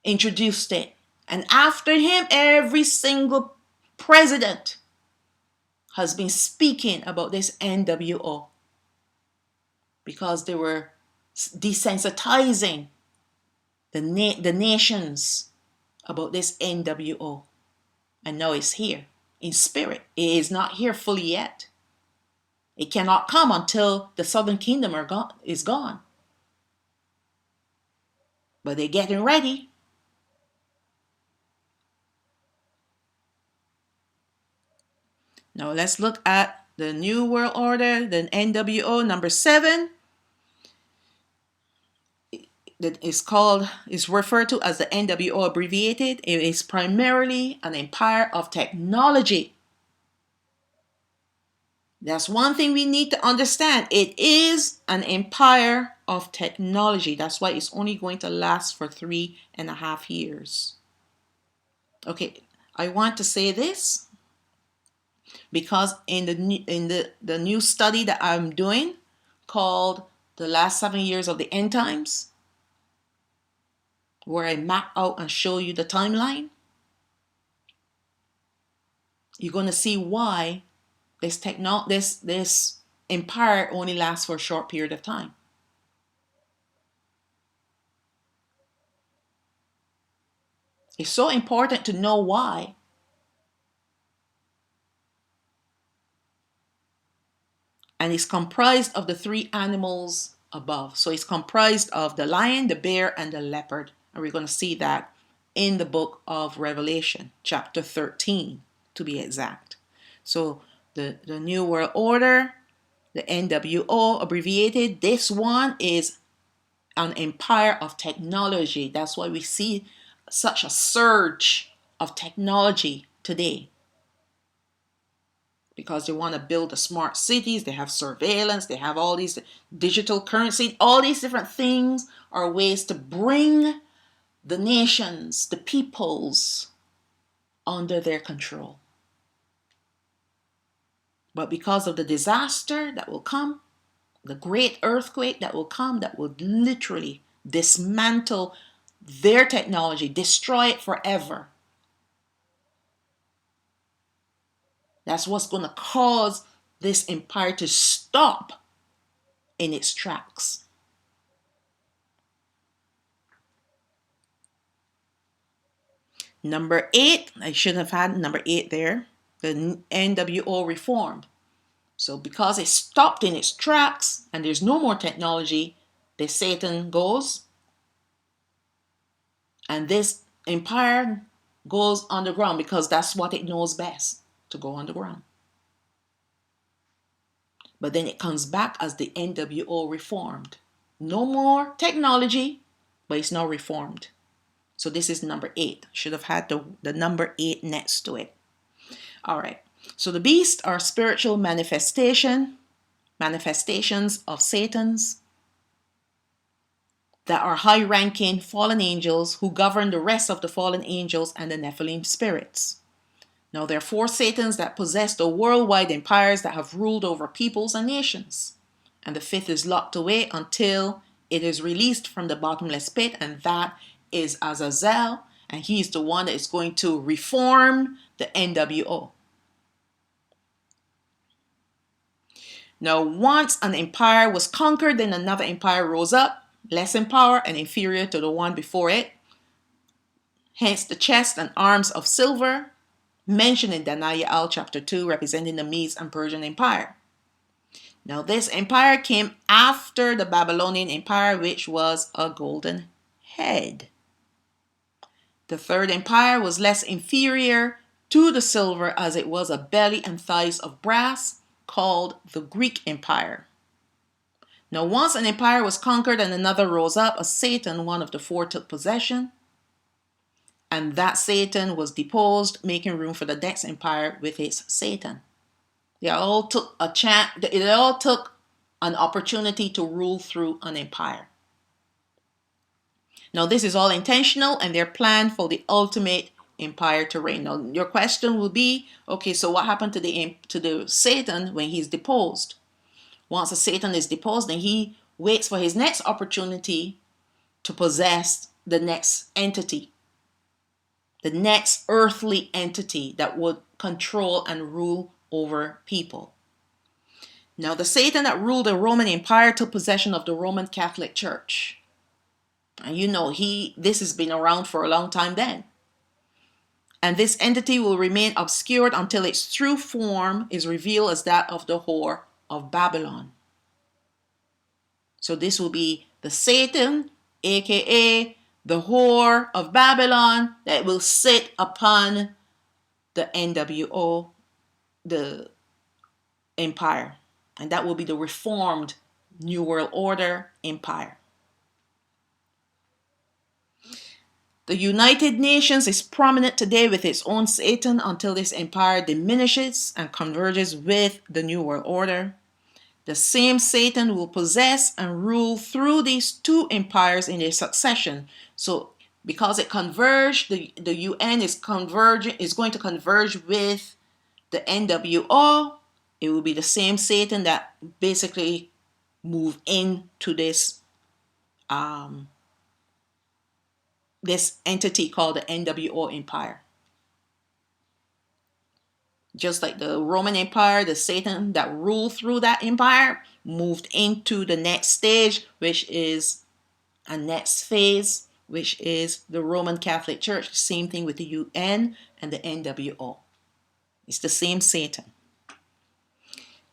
introduced it. And after him, every single president has been speaking about this NWO because they were desensitizing the nations about this NWO. And now it's here in spirit. It is not here fully yet. It cannot come until the Southern Kingdom is gone. But they're getting ready. Now let's look at the New World Order, the NWO number 7. That is referred to as the NWO abbreviated. It is primarily an empire of technology. That's one thing we need to understand. It is an empire of technology. That's why it's only going to last for 3.5 years. Okay, I want to say this because in the new study that I'm doing called The Last 7 Years of the End Times, where I map out and show you the timeline, you're going to see why this empire only lasts for a short period of time. It's so important to know why. And it's comprised of the 3 animals above. So it's comprised of the lion, the bear, and the leopard. And we're going to see that in the book of Revelation, chapter 13, to be exact. So the New World Order, the NWO abbreviated, this one is an empire of technology. That's why we see such a surge of technology today. Because they want to build the smart cities, they have surveillance, they have all these digital currency, all these different things are ways to bring the nations, the peoples, under their control. But because of the disaster that will come, the great earthquake that will come, that will literally dismantle their technology, destroy it forever. That's what's going to cause this empire to stop in its tracks. Number 8, I should have had number 8 there. The NWO reformed. So because it stopped in its tracks and there's no more technology, the Satan goes. And this empire goes underground because that's what it knows best, to go underground. But then it comes back as the NWO reformed. No more technology, but it's now reformed. So this is number 8. Should have had the number 8 next to it. All right. So the beasts are spiritual manifestations of Satan's that are high-ranking fallen angels who govern the rest of the fallen angels and the Nephilim spirits. Now there are 4 Satans that possess the worldwide empires that have ruled over peoples and nations. And the 5th is locked away until it is released from the bottomless pit, and that is Azazel, and he is the one that is going to reform the NWO. Now, once an empire was conquered, then another empire rose up, less in power and inferior to the one before it. Hence the chest and arms of silver, mentioned in Danayaal chapter 2, representing the Medes and Persian Empire. Now, this empire came after the Babylonian Empire, which was a golden head. The 3rd empire was less inferior to the silver, as it was a belly and thighs of brass, called the Greek Empire. Now, once an empire was conquered and another rose up, a Satan, one of the 4, took possession. And that Satan was deposed, making room for the next empire with its Satan. They all took it all took an opportunity to rule through an empire. Now, this is all intentional, and they're planned for the ultimate empire to reign. Now, your question will be, okay, so what happened to the Satan when he's deposed? Once a Satan is deposed, then he waits for his next opportunity to possess the next entity, the next earthly entity that would control and rule over people. Now, the Satan that ruled the Roman Empire took possession of the Roman Catholic Church. And you know, this has been around for a long time then. And this entity will remain obscured until its true form is revealed as that of the whore of Babylon. So this will be the Satan, aka the whore of Babylon, that will sit upon the NWO, the empire. And that will be the reformed New World Order empire. The United Nations is prominent today with its own Satan until this empire diminishes and converges with the New World Order. The same Satan will possess and rule through these 2 empires in their succession. So because it converged, the UN is going to converge with the NWO. It will be the same Satan that basically moved into this this entity called the NWO Empire. Just like the Roman Empire, the Satan that ruled through that empire moved into the next stage, which is a next phase, which is the Roman Catholic Church. Same thing with the UN and the NWO. It's the same Satan.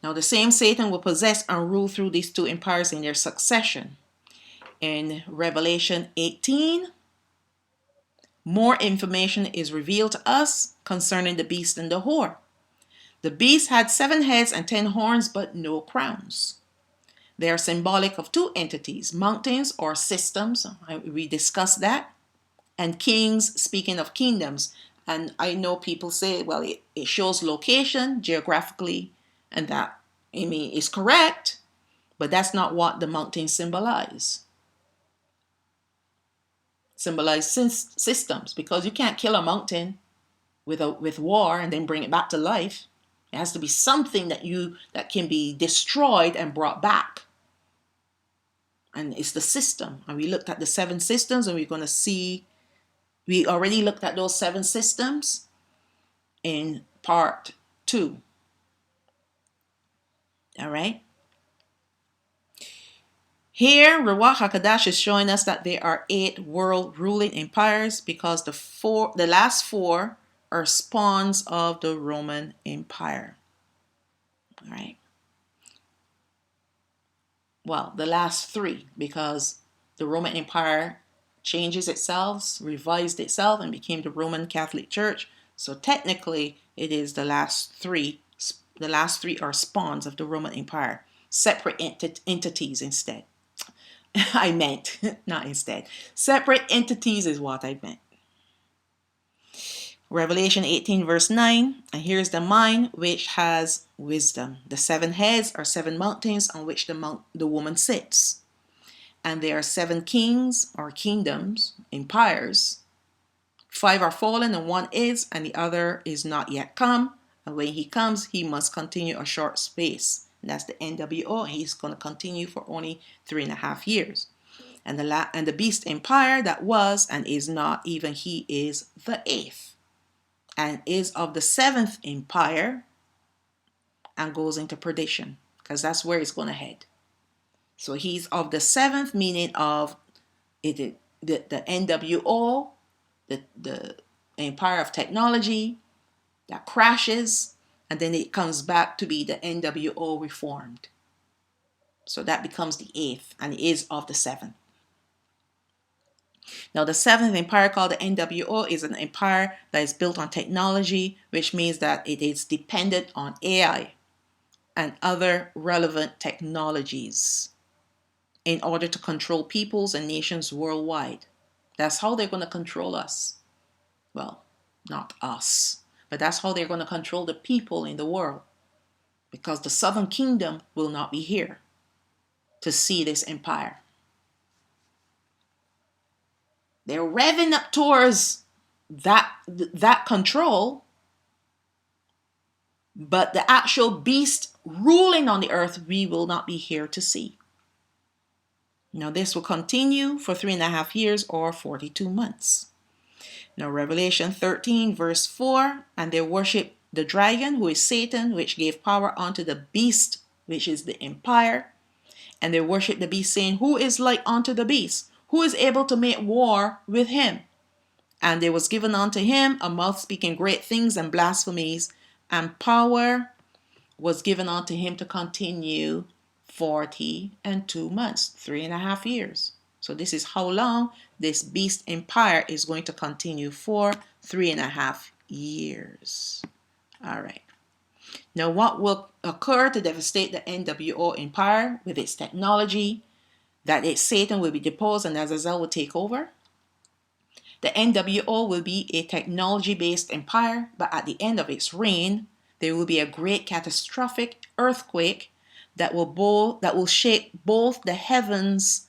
Now, the same Satan will possess and rule through these 2 empires in their succession. In Revelation 18, more information is revealed to us concerning the beast and the whore. The beast had 7 heads and 10 horns, but no crowns. They are symbolic of 2 entities, mountains or systems. We discussed that. And kings, speaking of kingdoms. And I know people say, well, it shows location geographically, and that, I mean, is correct, but that's not what the mountains symbolize. Symbolize systems, because you can't kill a mountain with war and then bring it back to life. It has to be something that can be destroyed and brought back. And it's the system. And we looked at the 7 systems, and we're going to see, we already looked at those 7 systems in part 2. All right. Here, Ruach HaKodesh is showing us that there are 8 world ruling empires, because the last 4 are spawns of the Roman Empire. All right. Well, the last 3, because the Roman Empire changes itself, revised itself, and became the Roman Catholic Church. So technically, it is the last 3 The last three are spawns of the Roman Empire, separate entities instead. I meant, not instead. Separate entities is what I meant. Revelation 18 verse 9, and here's the mind which has wisdom. The 7 heads are 7 mountains on which the woman sits. And there are 7 kings or kingdoms, empires. 5 are fallen and 1 is, and the other is not yet come. And when he comes, he must continue a short space. And that's the NWO, and he's going to continue for only 3.5 years. And the beast empire that was and is not, even he is the 8th. And is of the 7th empire and goes into perdition, because that's where it's going to head. So he's of the 7th, meaning of the NWO, the empire of technology that crashes, and then it comes back to be the NWO reformed. So that becomes the 8th and is of the 7th. Now, the 7th empire, called the NWO, is an empire that is built on technology, which means that it is dependent on AI and other relevant technologies in order to control peoples and nations worldwide. That's how they're going to control us. Well, not us, but that's how they're going to control the people in the world, because the Southern Kingdom will not be here to see this empire. They're revving up towards that control, but the actual beast ruling on the earth, we will not be here to see. Now, this will continue for 3.5 years or 42 months. Now, Revelation 13 verse 4, and they worship the dragon, who is Satan, which gave power unto the beast, which is the empire. And they worship the beast, saying, who is like unto the beast? Who is able to make war with him? And there was given unto him a mouth speaking great things and blasphemies, and power was given unto him to continue 42 months, 3.5 years. So this is how long this beast empire is going to continue for, 3.5 years. All right. Now, what will occur to devastate the NWO empire with its technology? That Satan will be deposed and Azazel will take over. The NWO will be a technology-based empire, but at the end of its reign, there will be a great catastrophic earthquake that will shake both the heavens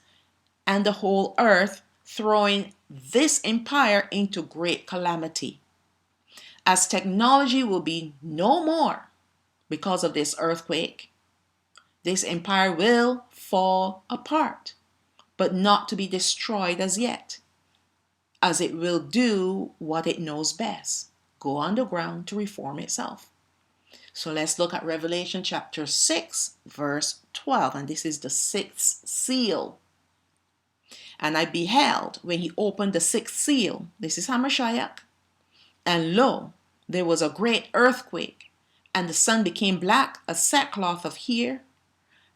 and the whole earth, throwing this empire into great calamity. As technology will be no more because of this earthquake, this empire will fall apart, but not to be destroyed as yet, as it will do what it knows best: go underground to reform itself. So let's look at Revelation chapter 6, verse 12, and this is the 6th seal. And I beheld when he opened the 6th seal, this is Hamashiach, and lo, there was a great earthquake, and the sun became black as sackcloth of hair,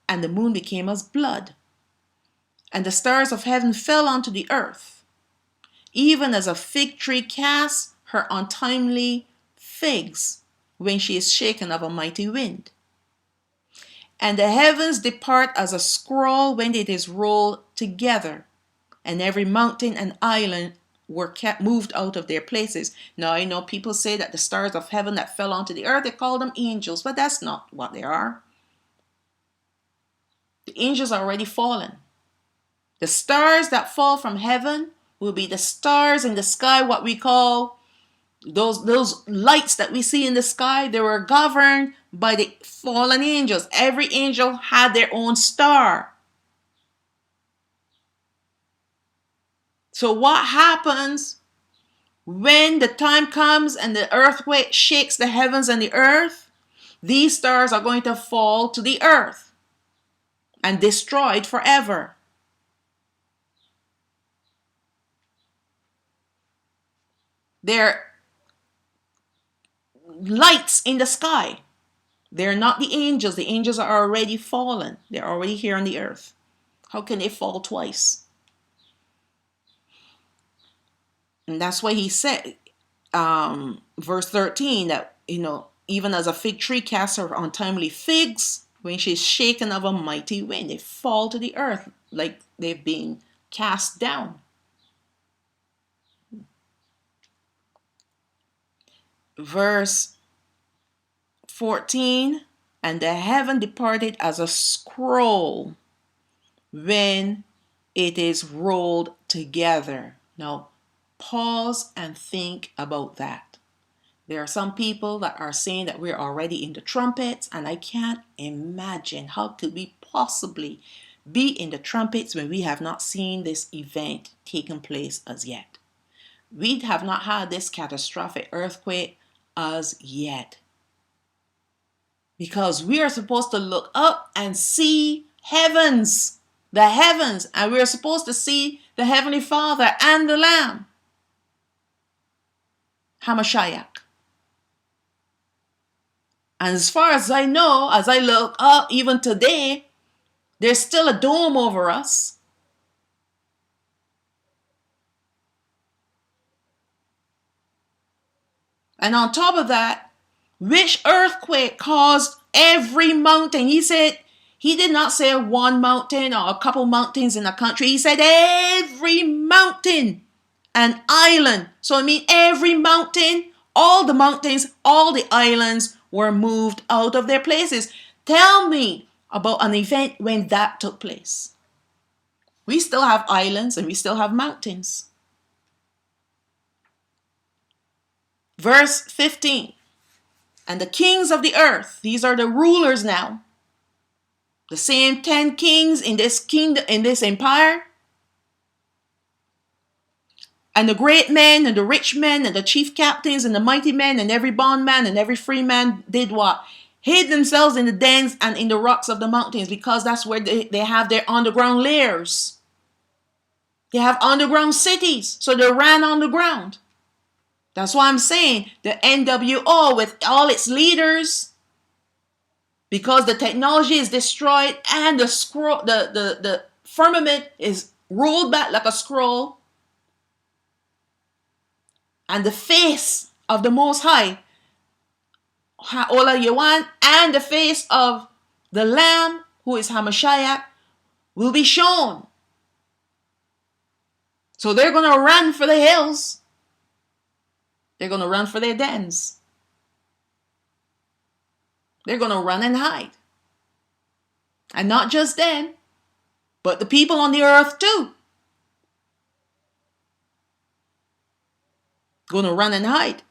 and the moon became as blood, and the stars of heaven fell unto the earth, even as a fig tree casts her untimely figs when she is shaken of a mighty wind. And the heavens depart as a scroll when it is rolled together, and every mountain and island were kept moved out of their places. Now, I know people say that the stars of heaven that fell onto the earth, they call them angels, but that's not what they are. The angels are already fallen. The stars that fall from heaven will be the stars in the sky, what we call those lights that we see in the sky. They were governed by the fallen angels. Every angel had their own star. So what happens when the time comes and the earthquake shakes the heavens and the earth? These stars are going to fall to the earth and destroyed forever. They're lights in the sky. They're not the angels. The angels are already fallen. They're already here on the earth. How can they fall twice? And that's why he said, verse 13, that, even as a fig tree casts her untimely figs, when she is shaken of a mighty wind, they fall to the earth like they've been cast down. Verse 14, and the heaven departed as a scroll when it is rolled together. Now, pause and think about that. There are some people that are saying that we're already in the trumpets, and I can't imagine how could we possibly be in the trumpets when we have not seen this event taking place as yet. We have not had this catastrophic earthquake as yet. Because we are supposed to look up and see the heavens, and we're supposed to see the Heavenly Father and the Lamb, Hamashiach. And as far as I know, as I look up even today, there's still a dome over us. And on top of that, which earthquake caused every mountain? He said, he did not say one mountain or a couple mountains in a country. He said every mountain and island. So I mean every mountain, all the mountains, all the islands were moved out of their places. Tell me about an event when that took place. We still have islands and we still have mountains. Verse 15. And the kings of the earth, these are the rulers now. The same 10 kings in this kingdom, in this empire. And the great men and the rich men and the chief captains and the mighty men and every bondman and every free man did what? Hid themselves in the dens and in the rocks of the mountains, because that's where they have their underground lairs. They have underground cities, so they ran underground. That's why I'm saying the NWO with all its leaders, because the technology is destroyed and the firmament is rolled back like a scroll, and the face of the Most High, Ha'olah Yawan, and the face of the Lamb, who is Hamashiach, will be shown. So they're going to run for the hills. They're going to run for their dens. They're going to run and hide. And not just them, but the people on the earth too. Going to run and hide.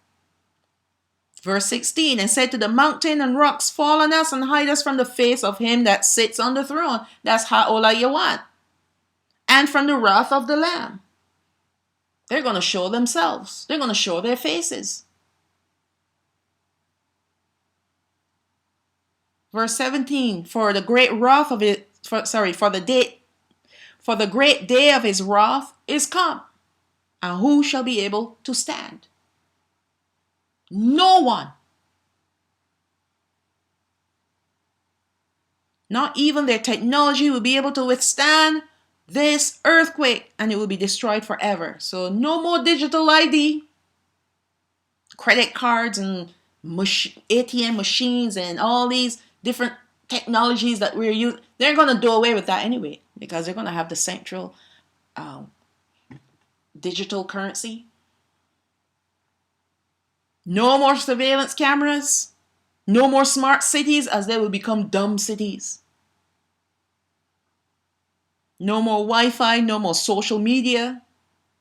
Verse 16, and said to the mountain and rocks, fall on us and hide us from the face of him that sits on the throne. That's Ha'olah Yawan. And from the wrath of the Lamb. They're going to show themselves. They're going to show their faces. Verse 17, for the great wrath of it, for the great day of his wrath is come. And who shall be able to stand? No one. Not even their technology will be able to withstand this earthquake, and it will be destroyed forever. So no more digital ID, credit cards and ATM machines and all these different technologies that we're using. They're going to do away with that anyway, because they're going to have the central digital currency. No more surveillance cameras. No more smart cities, as they will become dumb cities. No more Wi-Fi, no more social media,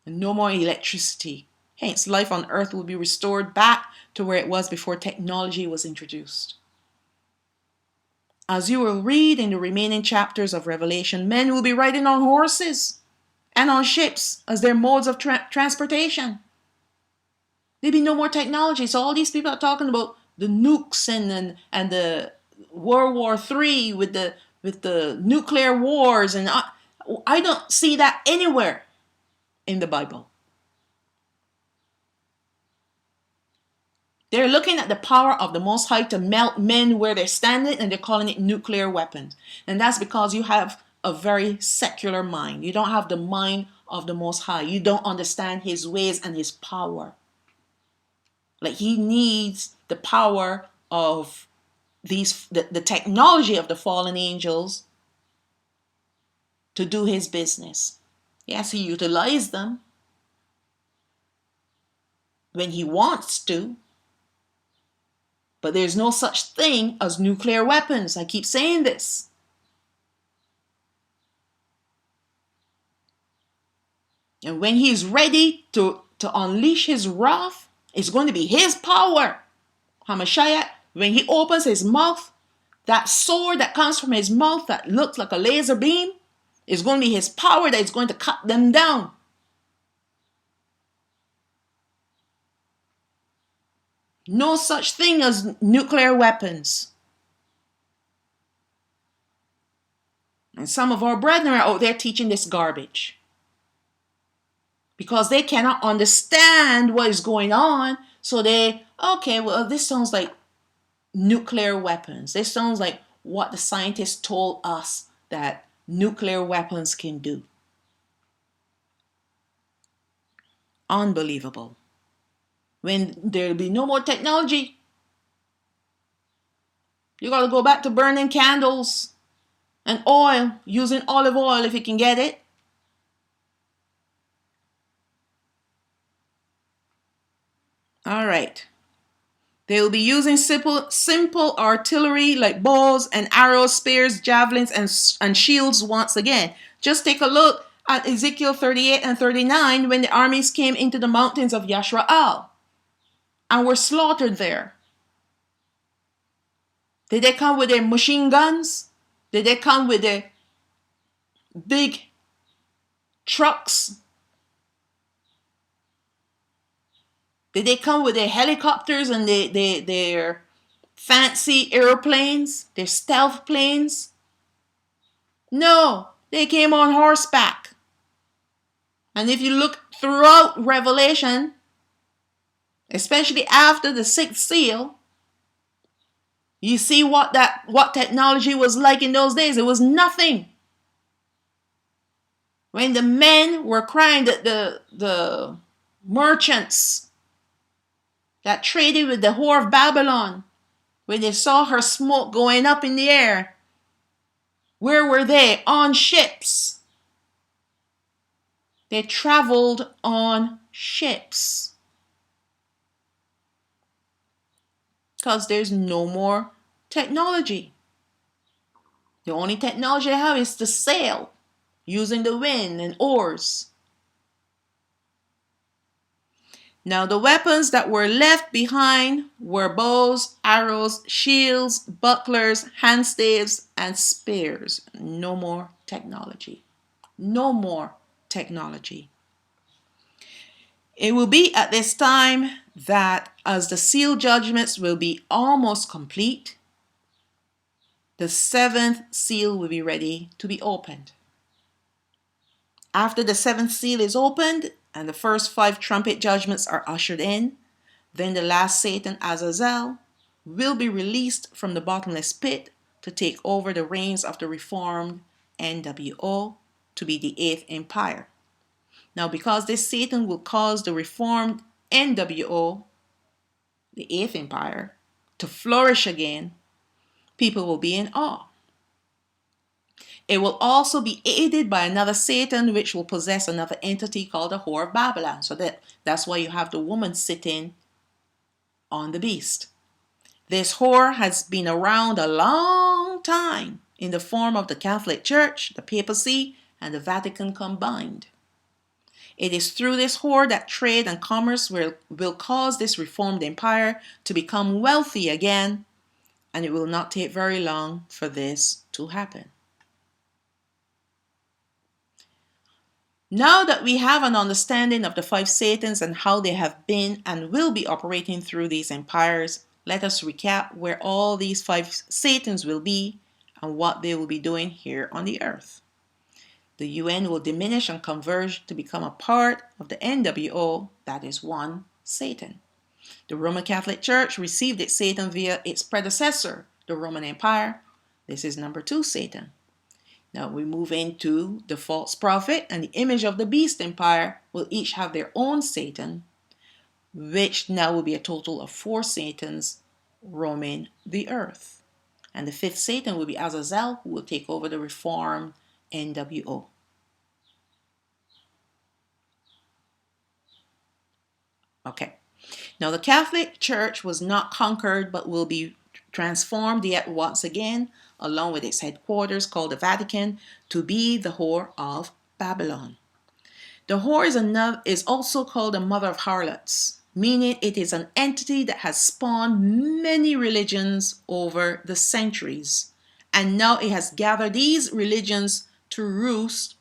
and no more electricity. Hence, life on earth will be restored back to where it was before technology was introduced. As you will read in the remaining chapters of Revelation, men will be riding on horses and on ships as their modes of transportation. There'll be no more technology. So all these people are talking about the nukes and the World War III with the nuclear wars, and I don't see that anywhere in the Bible. They're looking at the power of the Most High to melt men where they're standing, and they're calling it nuclear weapons. And that's because you have a very secular mind. You don't have the mind of the Most High. You don't understand his ways and his power. Like, he needs the power of the technology of the fallen angels to do his business. Yes, he utilized them when he wants to, but there's no such thing as nuclear weapons. I keep saying this. And when he's ready to unleash his wrath, it's going to be his power. Hamashiach, when he opens his mouth, that sword that comes from his mouth that looks like a laser beam, is going to be his power that is going to cut them down. No such thing as nuclear weapons. And some of our brethren are out there teaching this garbage, because they cannot understand what is going on. So okay, well, this sounds like nuclear weapons. This sounds like what the scientists told us that nuclear weapons can do. Unbelievable. When there'll be no more technology, you got to go back to burning candles and oil, using olive oil if you can get it. All right. They will be using simple artillery like bows and arrows, spears, javelins, and shields once again. Just take a look at Ezekiel 38 and 39 when the armies came into the mountains of Yashraal and were slaughtered there. Did they come with their machine guns? Did they come with their big trucks? Did they come with their helicopters and their fancy airplanes, their stealth planes? No, they came on horseback. And if you look throughout Revelation, especially after the sixth seal, you see what technology was like in those days. It was nothing. When the men were crying, that the merchants that traded with the whore of Babylon, when they saw her smoke going up in the air, where were they? On ships. They traveled on ships. Because there's no more technology. The only technology they have is to sail, using the wind and oars. Now the weapons that were left behind were bows, arrows, shields, bucklers, handstaves, and spears. No more technology. No more technology. It will be at this time that as the seal judgments will be almost complete, the seventh seal will be ready to be opened. After the seventh seal is opened and the first 5 trumpet judgments are ushered in, then the last Satan, Azazel, will be released from the bottomless pit to take over the reins of the reformed NWO to be the 8th empire. Now, because this Satan will cause the reformed NWO, the 8th empire, to flourish again, people will be in awe. It will also be aided by another Satan, which will possess another entity called the whore of Babylon. So that's why you have the woman sitting on the beast. This whore has been around a long time in the form of the Catholic Church, the papacy, and the Vatican combined. It is through this whore that trade and commerce will cause this reformed empire to become wealthy again, and it will not take very long for this to happen. Now that we have an understanding of the 5 Satans and how they have been and will be operating through these empires, let us recap where all these 5 Satans will be and what they will be doing here on the earth. The UN will diminish and converge to become a part of the NWO, that is one Satan. The Roman Catholic Church received its Satan via its predecessor, the Roman Empire. This is number 2 Satan. Now we move into the false prophet and the image of the beast empire will each have their own Satan, which now will be a total of 4 Satans roaming the earth. And the fifth Satan will be Azazel, who will take over the reformed NWO. Okay. Now, the Catholic Church was not conquered, but will be transformed yet once again, along with its headquarters called the Vatican, to be the whore of Babylon. The whore is also called the mother of harlots, meaning it is an entity that has spawned many religions over the centuries. And now it has gathered these religions to roost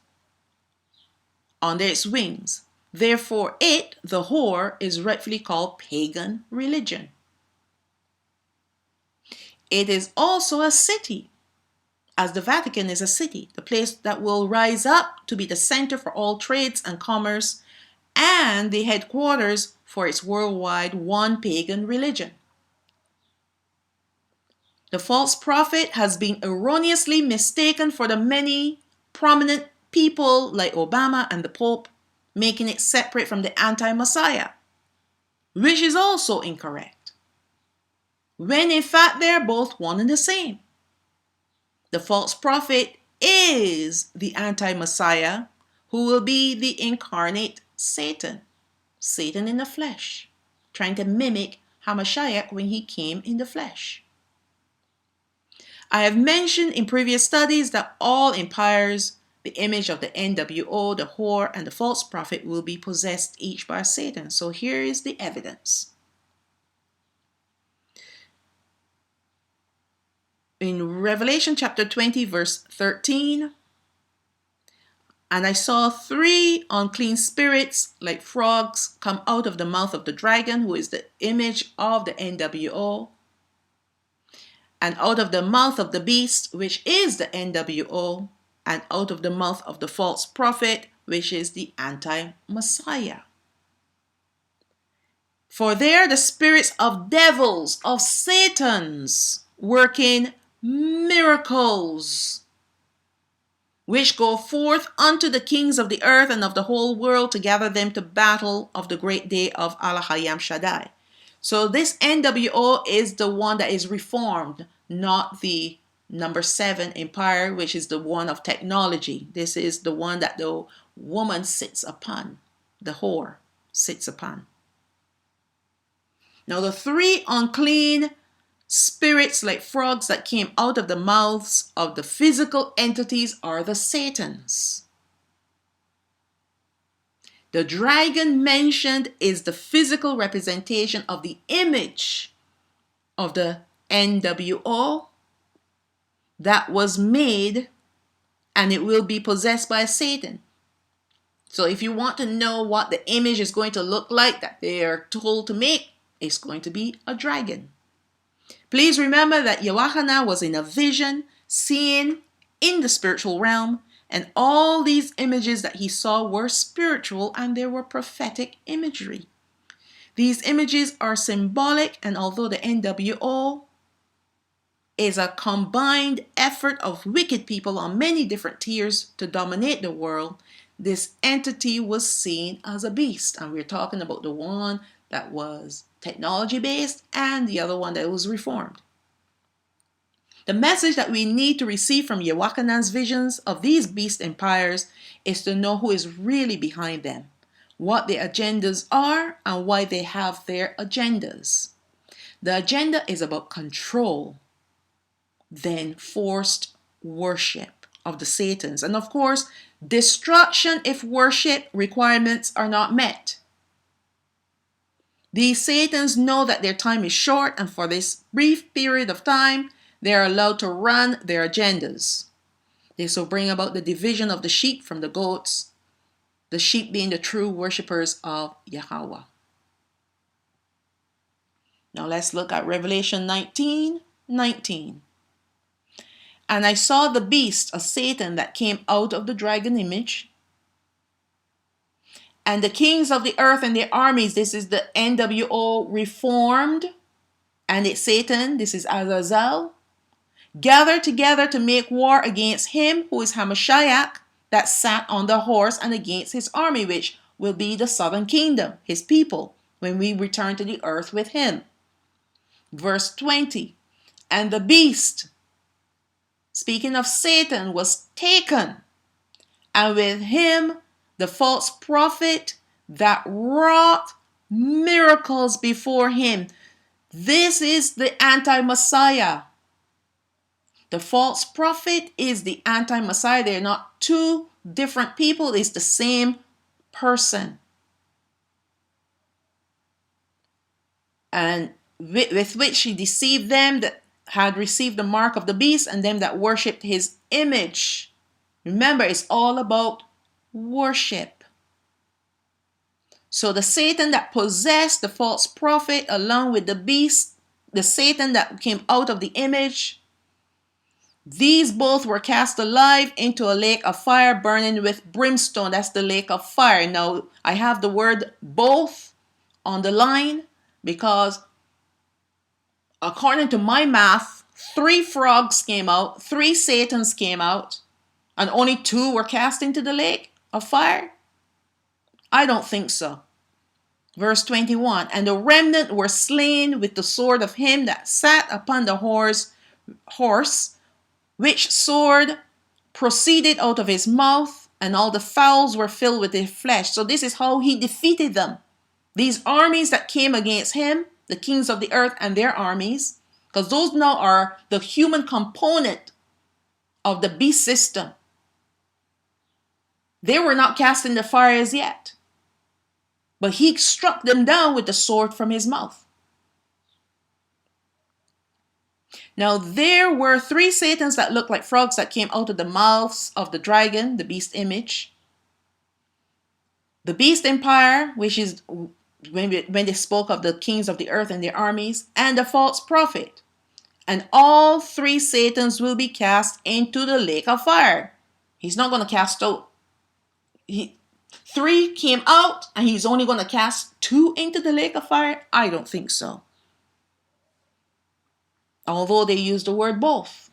under its wings. Therefore, the whore, is rightfully called pagan religion. It is also a city, as the Vatican is a city, the place that will rise up to be the center for all trades and commerce, and the headquarters for its worldwide one pagan religion. The false prophet has been erroneously mistaken for the many prominent people like Obama and the Pope, making it separate from the anti-Messiah, which is also incorrect, when in fact they're both one and the same. The false prophet is the anti-Messiah, who will be the incarnate Satan in the flesh, trying to mimic Hamashiach when he came in the flesh. I have mentioned in previous studies that all empires, the image of the NWO, the whore, and the false prophet will be possessed each by Satan. So here is the evidence. In Revelation chapter 20, verse 13, and I saw 3 unclean spirits like frogs come out of the mouth of the dragon, who is the image of the NWO, and out of the mouth of the beast, which is the NWO, and out of the mouth of the false prophet, which is the anti-Messiah. For they are the spirits of devils, of Satans, working miracles, which go forth unto the kings of the earth and of the whole world to gather them to battle of the great day of Allah Hayam Shaddai. So this NWO is the one that is reformed, not the number 7 empire, which is the one of technology. This is the one that the woman sits upon, the whore sits upon. Now the 3 unclean spirits like frogs that came out of the mouths of the physical entities are the Satans. The dragon mentioned is the physical representation of the image of the NWO that was made, and it will be possessed by Satan. So if you want to know what the image is going to look like that they are told to make, it's going to be a dragon. Please remember that Yawachanan was in a vision, seeing in the spiritual realm, and all these images that he saw were spiritual and they were prophetic imagery. These images are symbolic, and although the NWO is a combined effort of wicked people on many different tiers to dominate the world, this entity was seen as a beast. And we're talking about the one that was technology based and the other one that was reformed. The message that we need to receive from Yawachanan's visions of these beast empires is to know who is really behind them, what their agendas are, and why they have their agendas. The agenda is about control, then forced worship of the Satans, and of course, destruction if worship requirements are not met. These Satans know that their time is short, and for this brief period of time, they are allowed to run their agendas. This will bring about the division of the sheep from the goats, the sheep being the true worshippers of Yahweh. Now let's look at Revelation 19:19. And I saw the beast of Satan that came out of the dragon image, and the kings of the earth and their armies. This is the NWO reformed, and it's Satan. This is Azazel. Gathered together to make war against him who is Hamashiach, that sat on the horse, and against his army, which will be the southern kingdom, his people, when we return to the earth with him. Verse 20. And the beast, speaking of Satan, was taken, and with him the false prophet that wrought miracles before him. This is the anti-Messiah. The false prophet is the anti-Messiah. They're not two different people. It's the same person. And with which he deceived them that had received the mark of the beast and them that worshipped his image. Remember, it's all about worship. So the Satan that possessed the false prophet along with the beast, the Satan that came out of the image, these both were cast alive into a lake of fire burning with brimstone. That's the lake of fire. Now, I have the word both on the line because according to my math, 3 frogs came out, 3 Satans came out, and only 2 were cast into the lake of fire? I don't think so. Verse 21, and the remnant were slain with the sword of him that sat upon the horse, which sword proceeded out of his mouth, and all the fowls were filled with their flesh. So this is how he defeated them. These armies that came against him, the kings of the earth and their armies, because those now are the human component of the beast system. They were not cast in the fire as yet, but he struck them down with the sword from his mouth. Now there were 3 Satans that looked like frogs that came out of the mouths of the dragon, the beast image. The beast empire, which is when they spoke of the kings of the earth and their armies, and the false prophet. And all 3 Satans will be cast into the lake of fire. He's not going to cast out. 3 came out and he's only going to cast 2 into the lake of fire? I don't think so. Although they use the word both.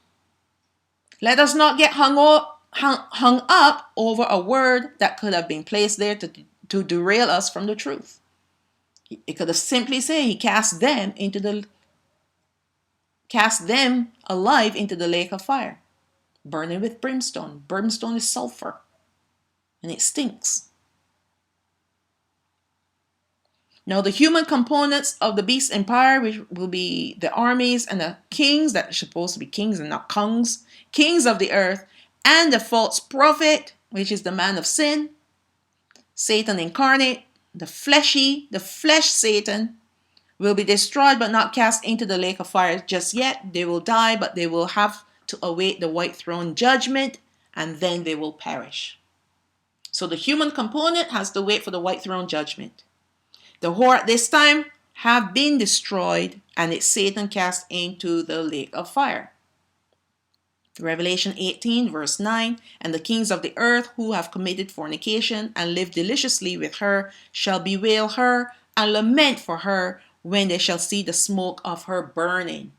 Let us not get hung up over a word that could have been placed there to derail us from the truth. It could have simply said he cast them alive into the lake of fire, burning with brimstone. Brimstone is sulfur, and it stinks. Now the human components of the beast empire, which will be the armies and the kings that are supposed to be kings and not kings, kings of the earth, and the false prophet, which is the man of sin, Satan incarnate, the flesh Satan, will be destroyed but not cast into the lake of fire just yet. They will die, but they will have to await the white throne judgment, and then they will perish. So the human component has to wait for the white throne judgment. The whore at this time have been destroyed, and it's Satan cast into the lake of fire. Revelation 18 verse 9, and the kings of the earth who have committed fornication and lived deliciously with her shall bewail her and lament for her when they shall see the smoke of her burning.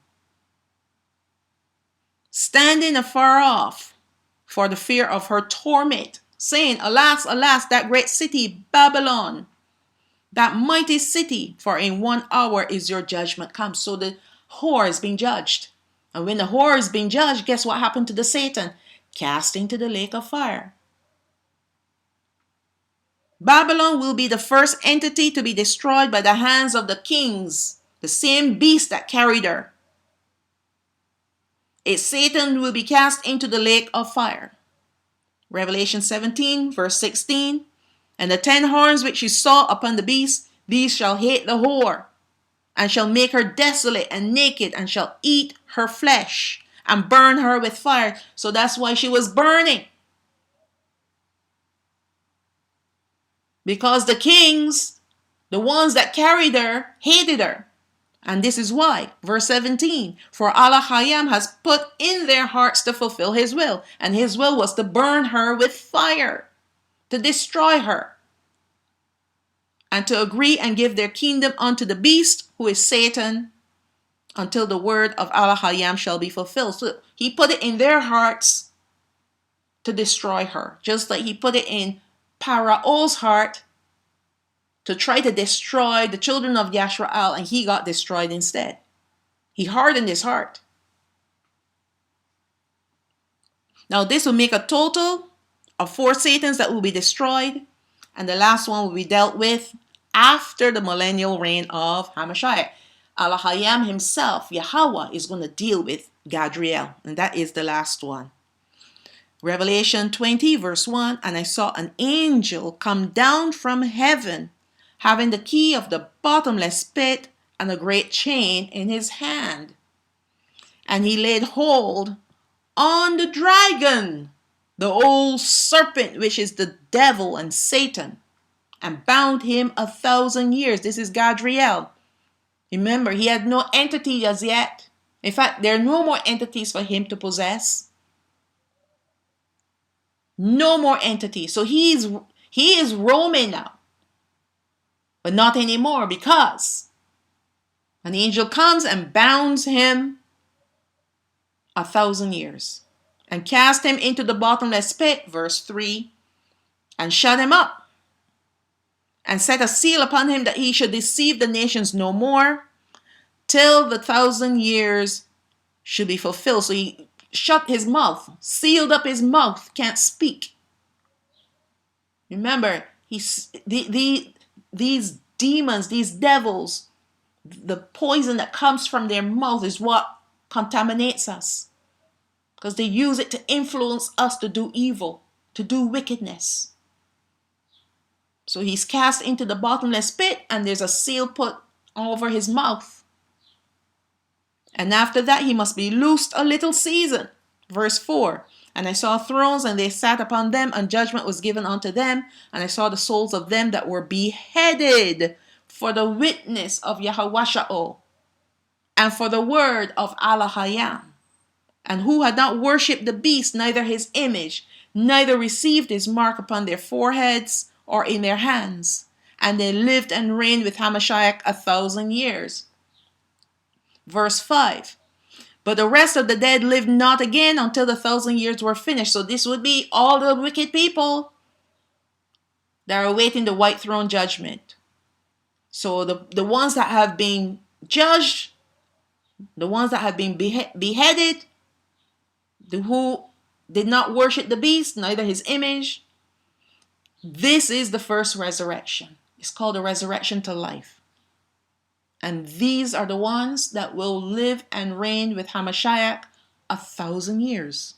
Standing afar off for the fear of her torment, saying, alas, alas, that great city, Babylon, that mighty city, for in 1 hour is your judgment come. So the whore is being judged. And when the whore is being judged, guess what happened to the Satan? Cast into the lake of fire. Babylon will be the first entity to be destroyed by the hands of the kings, the same beast that carried her. Satan will be cast into the lake of fire. Revelation 17 verse 16, and the 10 horns which you saw upon the beast, these shall hate the whore, and shall make her desolate and naked, and shall eat her flesh, and burn her with fire. So that's why she was burning. Because the kings, the ones that carried her, hated her. And this is why. Verse 17, for Allah Hayam has put in their hearts to fulfill his will. And his will was to burn her with fire, to destroy her, and to agree and give their kingdom unto the beast, who is Satan, until the word of Allah Hayam shall be fulfilled. So he put it in their hearts to destroy her, just like he put it in Pharaoh's heart to try to destroy the children of Yashrael, and he got destroyed instead. He hardened his heart. Now this will make a total of 4 Satans that will be destroyed. And the last one will be dealt with after the millennial reign of Hamashiach. Elohim himself, Yahweh, is going to deal with Gadriel. And that is the last one. Revelation 20 verse 1, and I saw an angel come down from heaven, having the key of the bottomless pit and a great chain in his hand. And he laid hold on the dragon, the old serpent, which is the devil and Satan, and bound him 1,000 years. This is Gadriel. Remember, he had no entity as yet. In fact, there are no more entities for him to possess. No more entities. So he is roaming now. But not anymore, because an angel comes and bounds him 1,000 years and cast him into the bottomless pit, verse 3, and shut him up and set a seal upon him that he should deceive the nations no more till the 1,000 years should be fulfilled. So he shut his mouth, sealed up his mouth, can't speak. Remember, these demons, these devils, the poison that comes from their mouth is what contaminates us, because they use it to influence us to do evil, to do wickedness. So he's cast into the bottomless pit, and there's a seal put over his mouth. And after that, he must be loosed a little season. Verse 4, and I saw thrones, and they sat upon them, and judgment was given unto them. And I saw the souls of them that were beheaded for the witness of Yahweh and for the word of Elohim, and who had not worshipped the beast, neither his image, neither received his mark upon their foreheads or in their hands. And they lived and reigned with Hamashiach 1,000 years. Verse 5, but the rest of the dead lived not again until the 1,000 years were finished. So this would be all the wicked people that are awaiting the white throne judgment. So the ones that have been judged, the ones that have been beheaded, who did not worship the beast, neither his image, this is the first resurrection. It's called the resurrection to life. And these are the ones that will live and reign with Hamashiach 1,000 years.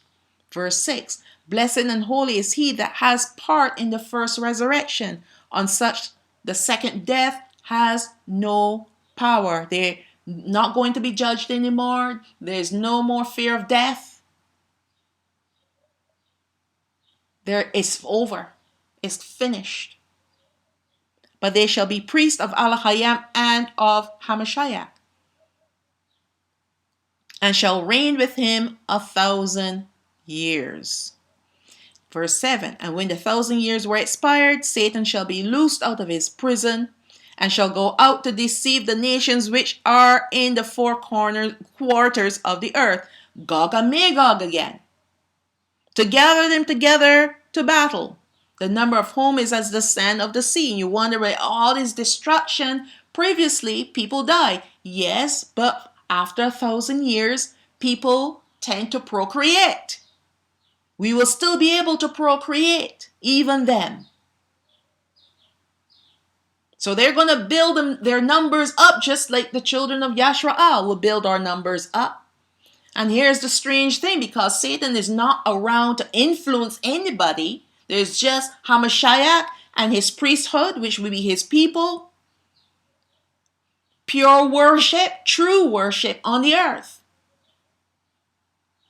Verse 6, blessed and holy is he that has part in the first resurrection. On such the second death has no power. They're not going to be judged anymore. There's no more fear of death. It's over. It's finished. But they shall be priests of Elohim and of Hamashiach, and shall reign with him 1,000 years. Verse 7, and when the 1,000 years were expired, Satan shall be loosed out of his prison, and shall go out to deceive the nations which are in the four quarters of the earth, Gog and Magog again, to gather them together to battle, the number of whom is as the sand of the sea. And you wonder, why all this destruction, previously people die. Yes, but after 1,000 years, people tend to procreate. We will still be able to procreate, even then. So they're going to build their numbers up, just like the children of Yashrael will build our numbers up. And here's the strange thing, because Satan is not around to influence anybody. There's just Hamashiach and his priesthood, which will be his people. Pure worship, true worship on the earth.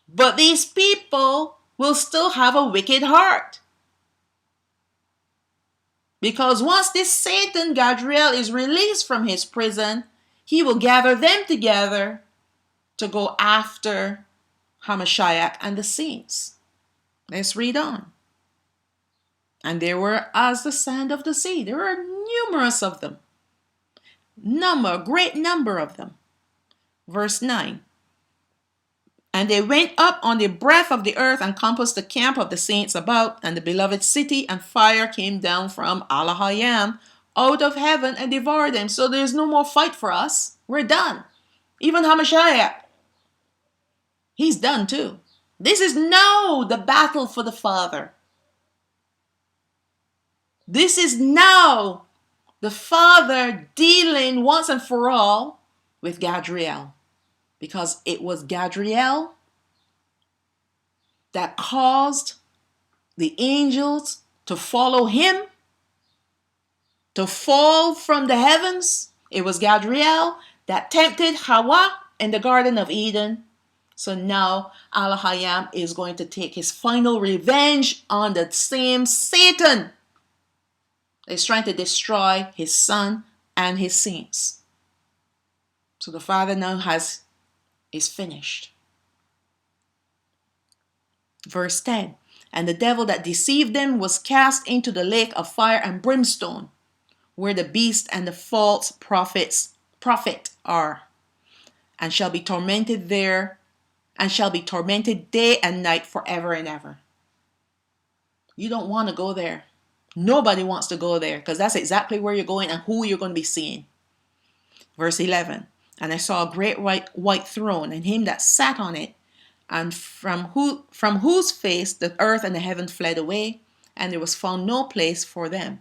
But these people will still have a wicked heart. Because once this Satan, Gadriel, is released from his prison, he will gather them together to go after Hamashiach and the saints. Let's read on. And they were as the sand of the sea. There were numerous of them. A great number of them. Verse 9. And they went up on the breadth of the earth and compassed the camp of the saints about and the beloved city, and fire came down from Elohim out of heaven and devoured them. So there's no more fight for us. We're done. Even Hamashiach, he's done too. This is now the battle for the Father. This is now the Father dealing once and for all with Gadriel. Because it was Gadriel that caused the angels to follow him, to fall from the heavens. It was Gadriel that tempted Hawa in the Garden of Eden. So now Al-Hayam is going to take his final revenge on the same Satan. He's trying to destroy his son and his saints. So the Father now is finished. Verse 10. And the devil that deceived them was cast into the lake of fire and brimstone, where the beast and the false prophet are, and shall be tormented there, and shall be tormented day and night forever and ever. You don't want to go there. Nobody wants to go there, because that's exactly where you're going and who you're going to be seeing. Verse 11. And I saw a great white throne, and him that sat on it, and from whose face the earth and the heaven fled away, and there was found no place for them.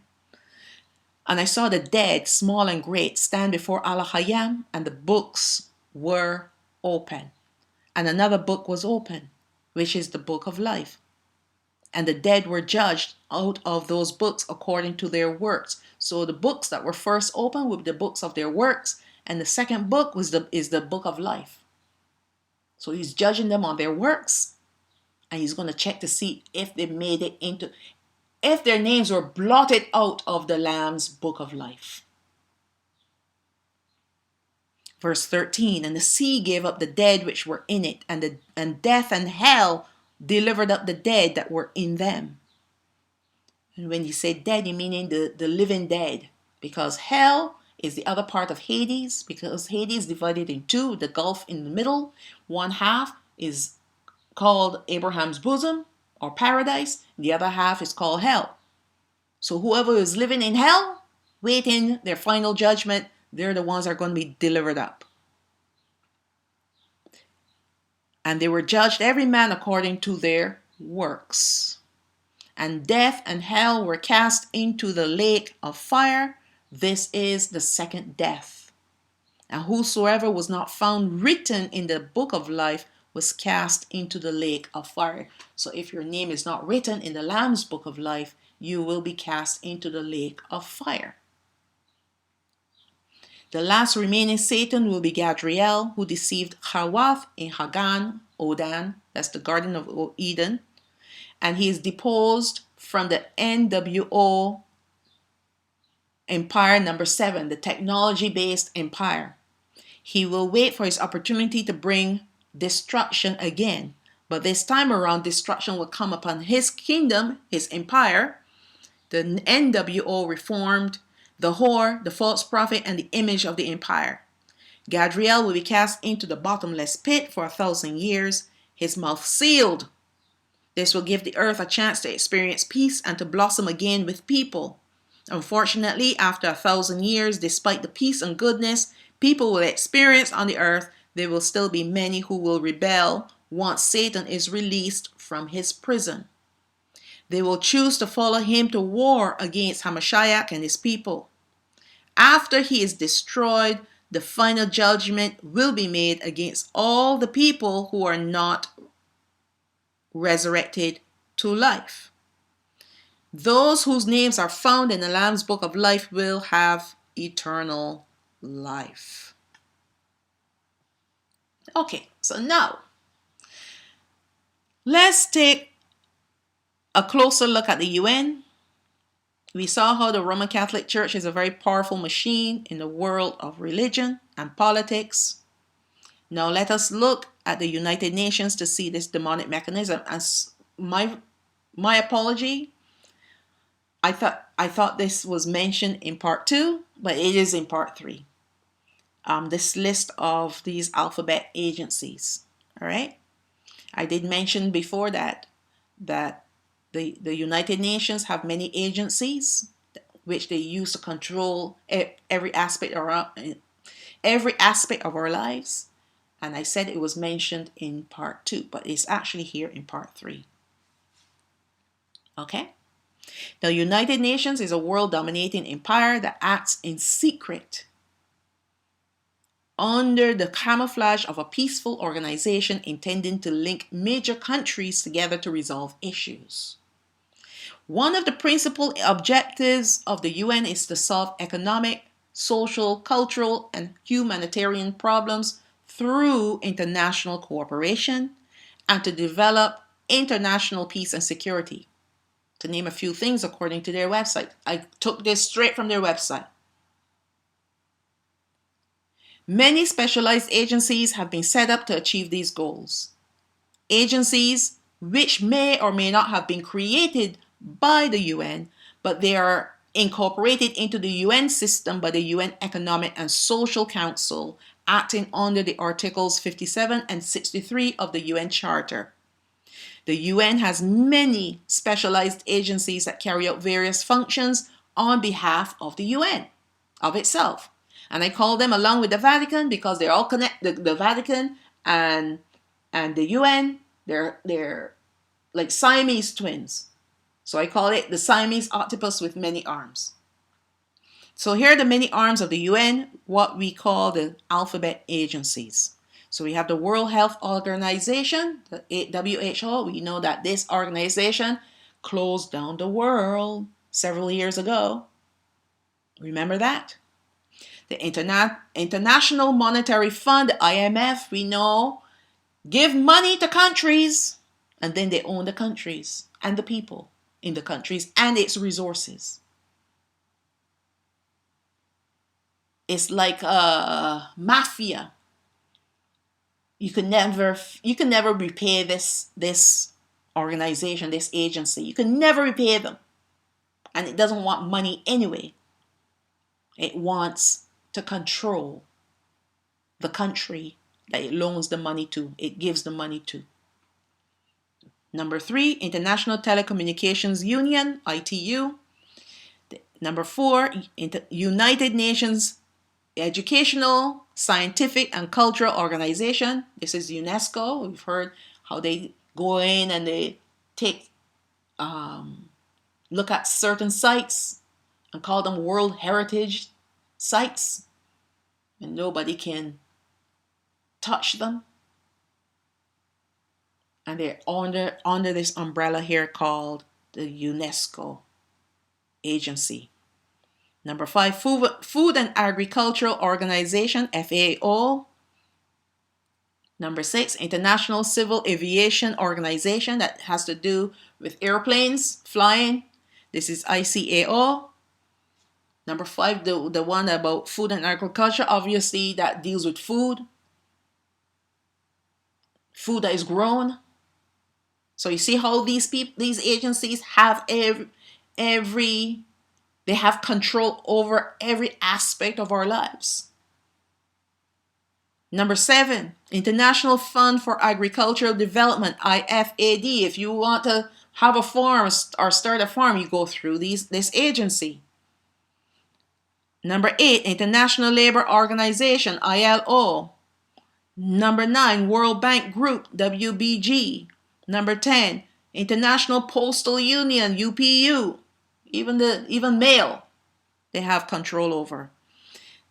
And I saw the dead, small and great, stand before Al-Hayam, and the books were open. And another book was open, which is the book of life. And the dead were judged out of those books according to their works. So the books that were first opened were the books of their works, and the second book is the book of life. So he's judging them on their works, and he's going to check to see if they made it into, if their names were blotted out of the Lamb's book of life. Verse 13, and the sea gave up the dead which were in it, and death and hell delivered up the dead that were in them. And when you say dead, you mean the living dead, because hell is the other part of Hades, because Hades is divided in two, the gulf in the middle. One half is called Abraham's bosom or paradise. The other half is called hell. So whoever is living in hell, waiting their final judgment, they're the ones that are going to be delivered up. And they were judged every man according to their works. And death and hell were cast into the lake of fire. This is the second death. And whosoever was not found written in the book of life was cast into the lake of fire. So if your name is not written in the Lamb's book of life, you will be cast into the lake of fire. The last remaining Satan will be Gadriel, who deceived Hawath in Hagan, Odan, that's the Garden of Eden. And he is deposed from the NWO Empire number 7, the technology-based empire. He will wait for his opportunity to bring destruction again. But this time around, destruction will come upon his kingdom, his empire. The NWO reformed, the whore, the false prophet, and the image of the empire. Gadriel will be cast into the bottomless pit for 1,000 years, his mouth sealed. This will give the earth a chance to experience peace and to blossom again with people. Unfortunately, after 1,000 years, despite the peace and goodness people will experience on the earth, there will still be many who will rebel once Satan is released from his prison. They will choose to follow him to war against Hamashiach and his people. After he is destroyed, the final judgment will be made against all the people who are not resurrected to life. Those whose names are found in the Lamb's book of life will have eternal life. Okay, so now let's take a closer look at the UN. We saw how the Roman Catholic Church is a very powerful machine in the world of religion and politics. Now let us look at the United Nations to see this demonic mechanism. As my apology, I thought this was mentioned in part 2, but it is in part 3. This list of these alphabet agencies. All right. I did mention before that the United Nations have many agencies which they use to control every aspect of our lives. And I said it was mentioned in part 2, but it's actually here in part 3. Okay? The United Nations is a world dominating empire that acts in secret under the camouflage of a peaceful organization intending to link major countries together to resolve issues. One of the principal objectives of the UN is to solve economic, social, cultural, and humanitarian problems through international cooperation and to develop international peace and security. To name a few things according to their website. I took this straight from their website. Many specialized agencies have been set up to achieve these goals. Agencies which may or may not have been created by the UN, but they are incorporated into the UN system by the UN Economic and Social Council, acting under the Articles 57 and 63 of the UN Charter. The UN has many specialized agencies that carry out various functions on behalf of the UN, of itself. And I call them, along with the Vatican, because they're all connected. The Vatican and the UN, they're like Siamese twins. So I call it the Siamese octopus with many arms. So here are the many arms of the UN, what we call the alphabet agencies. So we have the World Health Organization, the WHO. We know that this organization closed down the world several years ago. Remember that? The International Monetary Fund, the IMF, we know, give money to countries, and then they own the countries and the people in the countries and its resources. It's like a mafia. You can never repay this organization, this agency. You can never repay them. And it doesn't want money anyway. It wants to control the country that it loans the money to, it gives the money to. Number 3, International Telecommunications Union, ITU. Number 4, United Nations Educational, Scientific, and Cultural Organization. This is UNESCO. We've heard how they go in and they take look at certain sites and call them World Heritage sites, and nobody can touch them. And they're under this umbrella here called the UNESCO agency. Number 5, Food and Agricultural Organization, FAO. Number 6, International Civil Aviation Organization, that has to do with airplanes flying. This is ICAO. Number 5, the one about food and agriculture, obviously that deals with food that is grown. So you see how these agencies have they have control over every aspect of our lives. Number 7, International Fund for Agricultural Development, IFAD. If you want to have a farm or start a farm, you go through this agency. Number 8, International Labour Organization, ILO. Number 9, World Bank Group, WBG. Number 10, International Postal Union, UPU. Even mail, they have control over.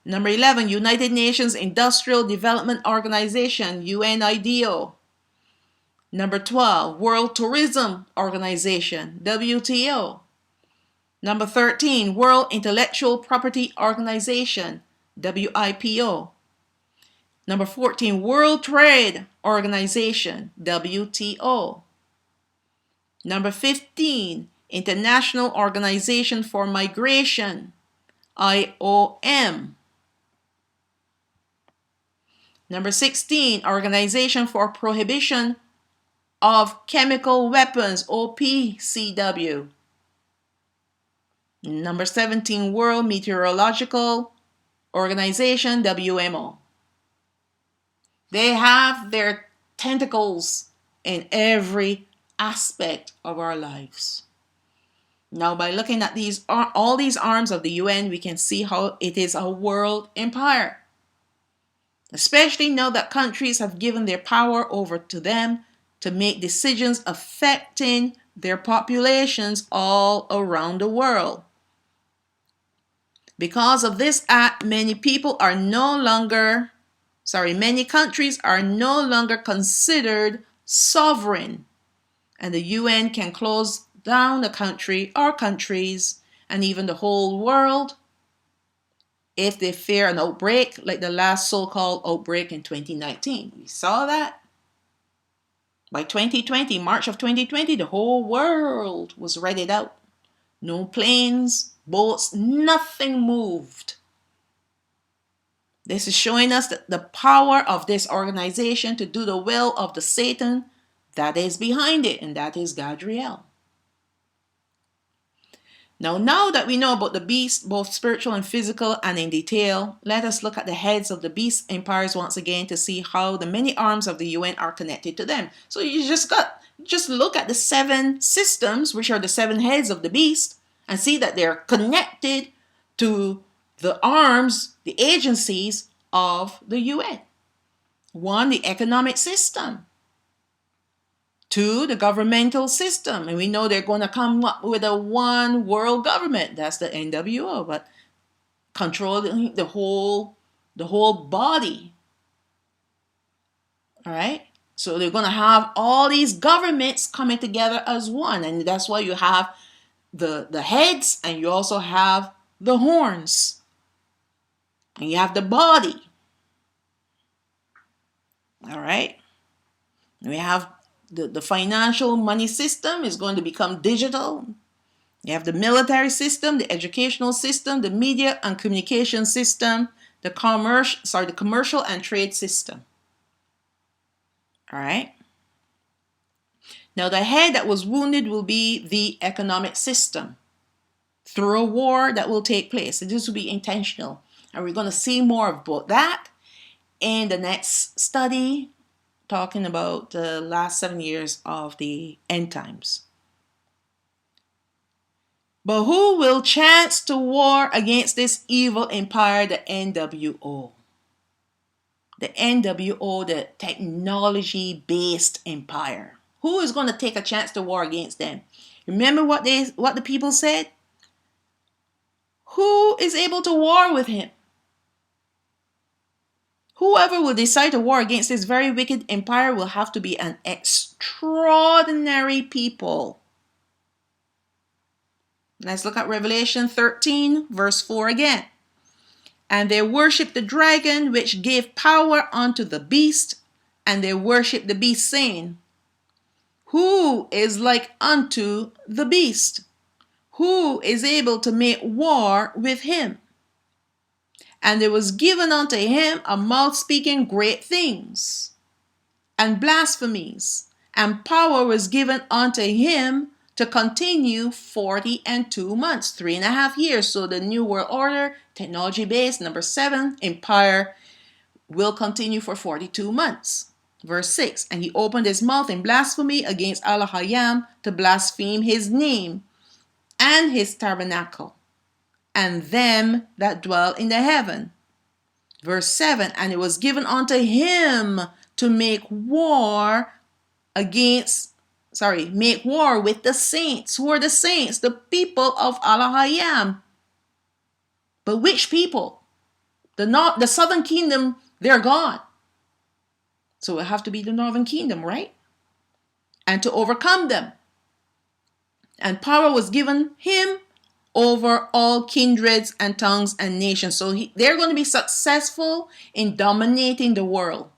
Number 11, United Nations Industrial Development Organization, UNIDO. Number 12, World Tourism Organization, WTO. Number 13, World Intellectual Property Organization, WIPO. Number 14, World Trade Organization, WTO. Number 15, International Organization for Migration, IOM. Number 16, Organization for Prohibition of Chemical Weapons, OPCW. Number 17, World Meteorological Organization, WMO. They have their tentacles in every aspect of our lives. Now, by looking at all these arms of the UN, we can see how it is a world empire. especially now that countries have given their power over to them to make decisions affecting their populations all around the world. Because of this act, many countries are no longer considered sovereign, and the UN can close down a country or countries and even the whole world if they fear an outbreak, like the last so-called outbreak in 2019. We saw that. By 2020, March of 2020, the whole world was readied out. No planes, boats, nothing moved. This is showing us that the power of this organization to do the will of the Satan that is behind it, and that is Gadriel. Now that we know about the beast, both spiritual and physical, and in detail, let us look at the heads of the beast empires once again to see how the many arms of the UN are connected to them. So you just look at the 7 systems, which are the 7 heads of the beast, and see that they're connected to the arms, the agencies of the UN. 1, the economic system. 2, the governmental system. And we know they're going to come up with a one world government. That's the NWO, but controlling the whole body. All right? So they're going to have all these governments coming together as one. And that's why you have the heads, and you also have the horns. And you have the body. All right? We have the financial money system is going to become digital. You have the military system, the educational system, the media and communication system, the commercial and trade system. All right. Now the head that was wounded will be the economic system through a war that will take place. So this will be intentional. And we're going to see more about that in the next study, talking about the last 7 years of the end times. But who will chance to war against this evil empire, the NWO? The NWO, the technology-based empire. Who is going to take a chance to war against them? Remember what the people said? Who is able to war with him? Whoever will decide to war against this very wicked empire will have to be an extraordinary people. Let's look at Revelation 13, verse 4 again. And they worshipped the dragon, which gave power unto the beast, and they worshipped the beast, saying, Who is like unto the beast? Who is able to make war with him? And there was given unto him a mouth speaking great things and blasphemies, and power was given unto him to continue 42 months, 3.5 years. So the New World Order, technology-based, number 7, empire, will continue for 42 months. Verse 6, and he opened his mouth in blasphemy against Elohim to blaspheme his name and his tabernacle, and them that dwell in the heaven. Verse 7, and it was given unto him to make war with the saints. Who are the saints? The people of Elohim. But which people? The southern kingdom, they're gone. So it have to be the northern kingdom, right? And to overcome them. And power was given him over all kindreds and tongues and nations. So they're going to be successful in dominating the world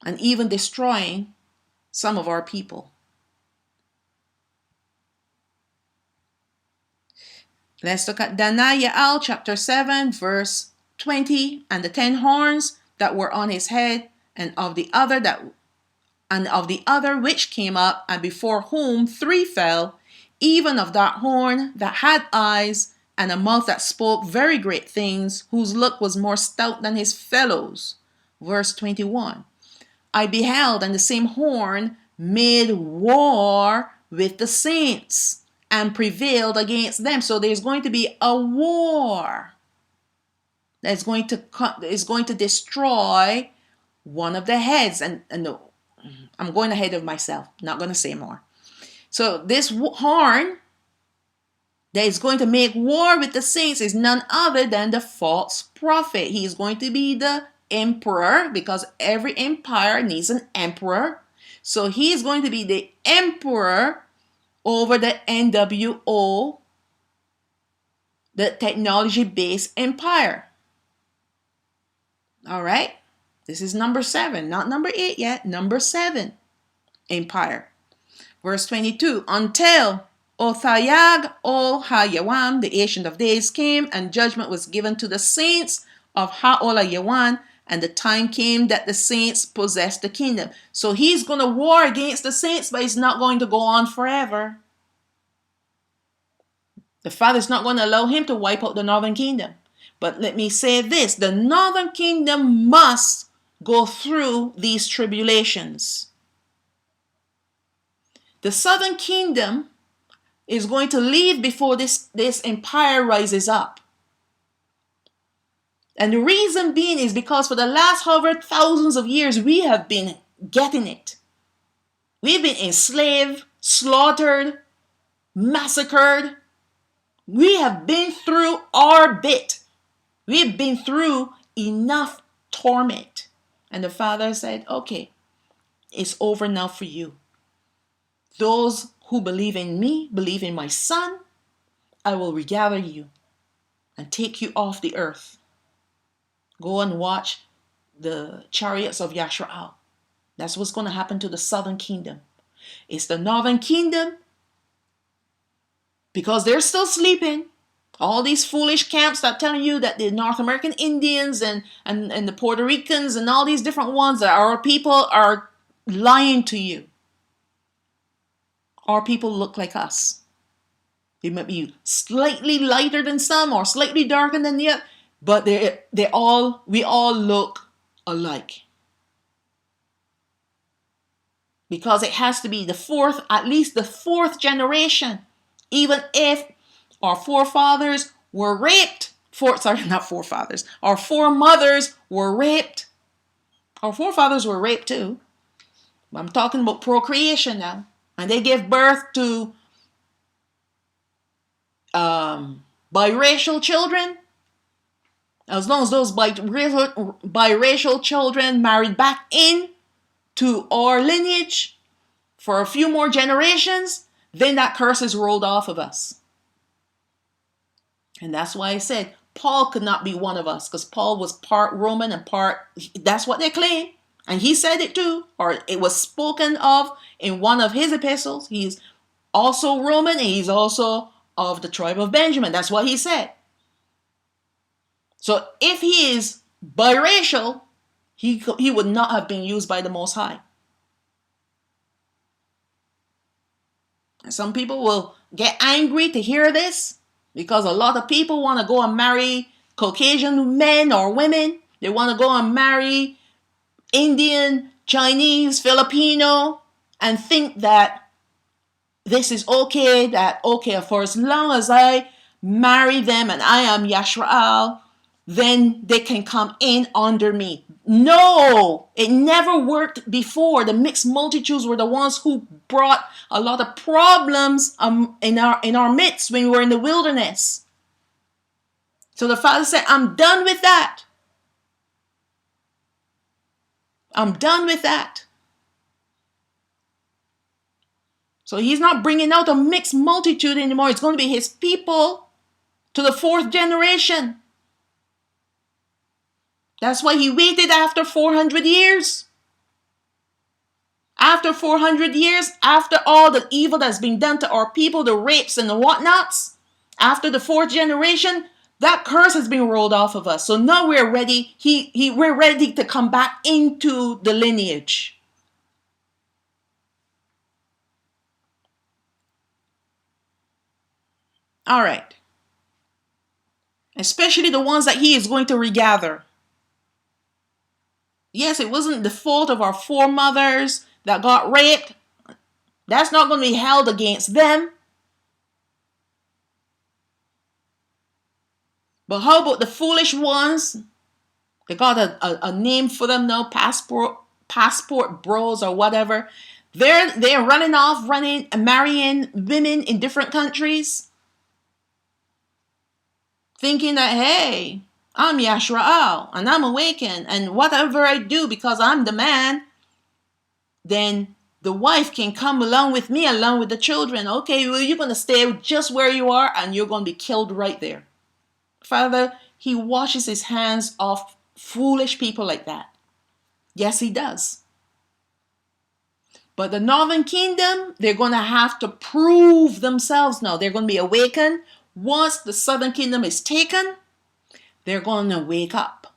and even destroying some of our people. Let's look at Danayaal chapter 7 verse 20. And the 10 horns that were on his head, and of the other which came up, and before whom 3 fell, even of that horn that had eyes and a mouth that spoke very great things, whose look was more stout than his fellows. Verse 21. I beheld, and the same horn made war with the saints and prevailed against them. So there's going to be a war. that is going to destroy one of the heads. And no, I'm going ahead of myself. Not going to say more. So this horn that is going to make war with the saints is none other than the false prophet. He is going to be the emperor, because every empire needs an emperor. So he is going to be the emperor over the NWO, the technology-based empire. All right? This is number 7, not number 8 yet. Number 7, empire. Verse 22, until Othayag O Hayawan, the Ancient of Days, came, and judgment was given to the saints of Haolayawan, and the time came that the saints possessed the kingdom. So he's going to war against the saints, but it's not going to go on forever. The Father's not going to allow him to wipe out the northern kingdom. But let me say this, the northern kingdom must go through these tribulations. The southern kingdom is going to leave before this empire rises up. And the reason being is because for the last however thousands of years, we have been getting it. We've been enslaved, slaughtered, massacred. We have been through our bit. We've been through enough torment. And the Father said, okay, it's over now for you. Those who believe in me, believe in my Son, I will regather you and take you off the earth. Go and watch the chariots of Yashrael. That's what's going to happen to the southern kingdom. It's the northern kingdom, because they're still sleeping. All these foolish camps that telling you that the North American Indians and the Puerto Ricans and all these different ones that our people are lying to you. Our people look like us. They might be slightly lighter than some or slightly darker than the other, but we all look alike. Because it has to be at least the fourth generation. Even if our forefathers were raped, our foremothers were raped. Our forefathers were raped too. I'm talking about procreation now. And they gave birth to biracial children. As long as those biracial children married back in to our lineage for a few more generations, then that curse is rolled off of us. And that's why I said Paul could not be one of us, because Paul was part Roman and that's what they claim. And he said it too, or it was spoken of in one of his epistles. He's also Roman, and he's also of the tribe of Benjamin. That's what he said. So if he is biracial, he would not have been used by the Most High. And some people will get angry to hear this, because a lot of people want to go and marry Caucasian men or women. They want to go and marry Indian, Chinese, Filipino, and think that this is okay, for as long as I marry them and I am Yashrael, then they can come in under me. No, it never worked before. The mixed multitudes were the ones who brought a lot of problems in our midst when we were in the wilderness. So the Father said, I'm done with that. I'm done with that. So he's not bringing out a mixed multitude anymore. It's going to be his people to the fourth generation. That's why he waited after 400 years. After 400 years, after all the evil that's been done to our people, the rapes and the whatnots, after the fourth generation, that curse has been rolled off of us. So now we're ready. We're ready to come back into the lineage. All right. Especially the ones that he is going to regather. Yes, it wasn't the fault of our foremothers that got raped. That's not going to be held against them. But how about the foolish ones? They got a name for them now, passport bros or whatever. They're running off, running and marrying women in different countries, thinking that, hey, I'm Yashraal and I'm awakened, and whatever I do because I'm the man, then the wife can come along with me, along with the children. Okay, well, you're going to stay just where you are and you're going to be killed right there. Father, he washes his hands off foolish people like that. Yes, he does. But the northern kingdom, they're going to have to prove themselves now. They're going to be awakened. Once the southern kingdom is taken, they're going to wake up.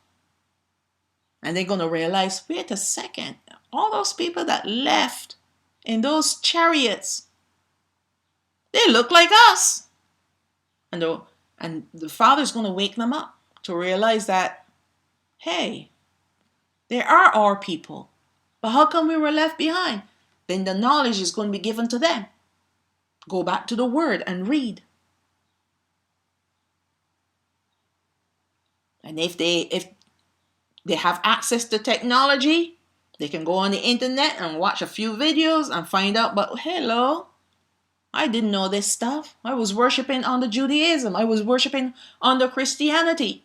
And they're going to realize, wait a second, all those people that left in those chariots, they look like us. And the Father's going to wake them up to realize that, hey, they are our people. But how come we were left behind? Then the knowledge is going to be given to them. Go back to the Word and read. And if they have access to technology, they can go on the internet and watch a few videos and find out, but hello, I didn't know this stuff. I was worshiping under Judaism. I was worshiping under Christianity.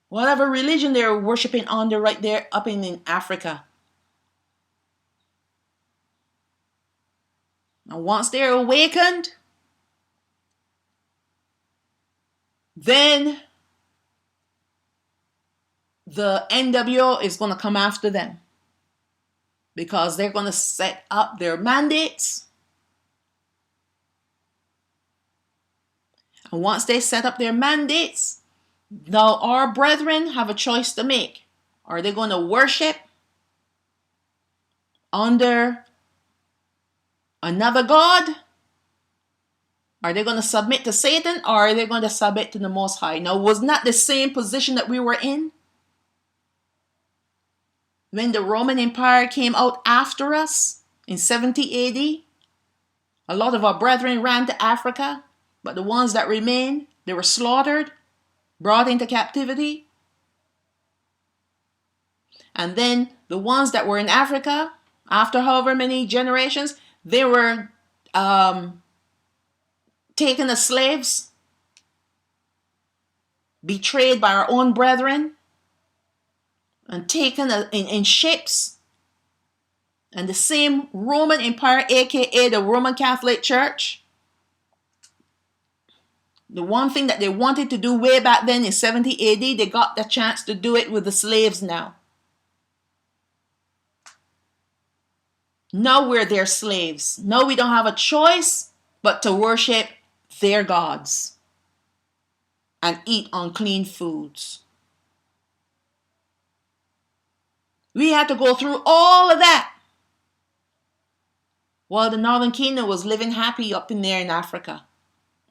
Whatever religion they're worshiping under right there up in Africa. And once they're awakened, then the NWO is going to come after them. Because they're going to set up their mandates. And once they set up their mandates, now our brethren have a choice to make. Are they going to worship under another God? Are they going to submit to Satan, or are they going to submit to the Most High? Now, was not the same position that we were in when the Roman Empire came out after us in 70 AD? A lot of our brethren ran to Africa, but the ones that remained, they were slaughtered, brought into captivity. And then the ones that were in Africa, after however many generations, they were taken as slaves, betrayed by our own brethren, and taken in ships. And the same Roman Empire, aka the Roman Catholic Church, the one thing that they wanted to do way back then in 70 AD, they got the chance to do it with the slaves now. Now we're their slaves. Now we don't have a choice but to worship their gods and eat unclean foods. We had to go through all of that while the Northern Kingdom was living happy up in there in Africa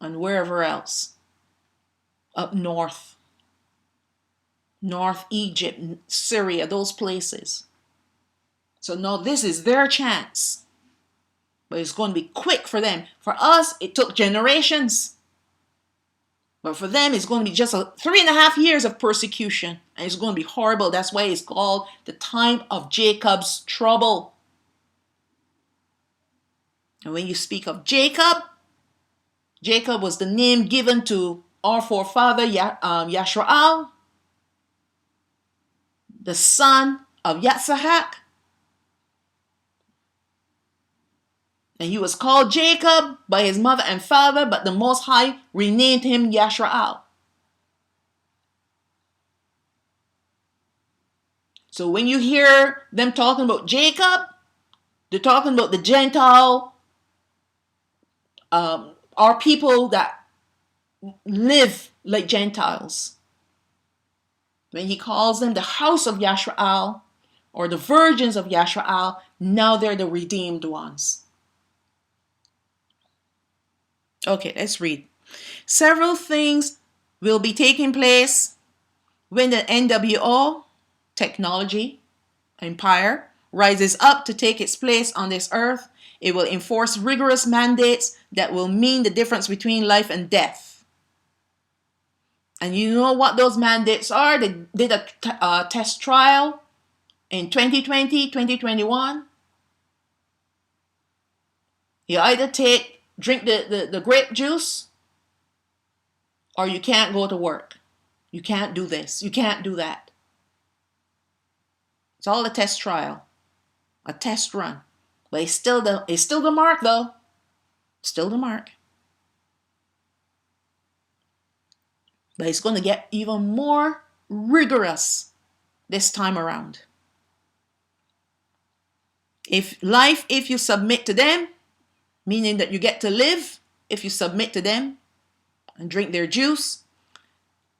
and wherever else. Up north. North Egypt, Syria, those places. So now this is their chance. But it's going to be quick for them. For us, it took generations. But for them, it's going to be just 3.5 years of persecution. And it's going to be horrible. That's why it's called the time of Jacob's trouble. And when you speak of Jacob, Jacob was the name given to our forefather Yashraal, the son of Yatsahak. And he was called Jacob by his mother and father, but the Most High renamed him Yashraal. So when you hear them talking about Jacob, they're talking about the Gentile, our people that live like Gentiles. When he calls them the house of Yashraal, or the virgins of Yashraal, now they're the redeemed ones. Okay, let's read. Several things will be taking place when the NWO, technology, empire, rises up to take its place on this earth. It will enforce rigorous mandates that will mean the difference between life and death. And you know what those mandates are? They did a test trial in 2020, 2021. You either drink the grape juice, or you can't go to work. You can't do this. You can't do that. It's all a test trial, a test run. But it's still the mark though. Still the mark. But it's going to get even more rigorous this time around. If you submit to them, meaning that you get to live, if you submit to them and drink their juice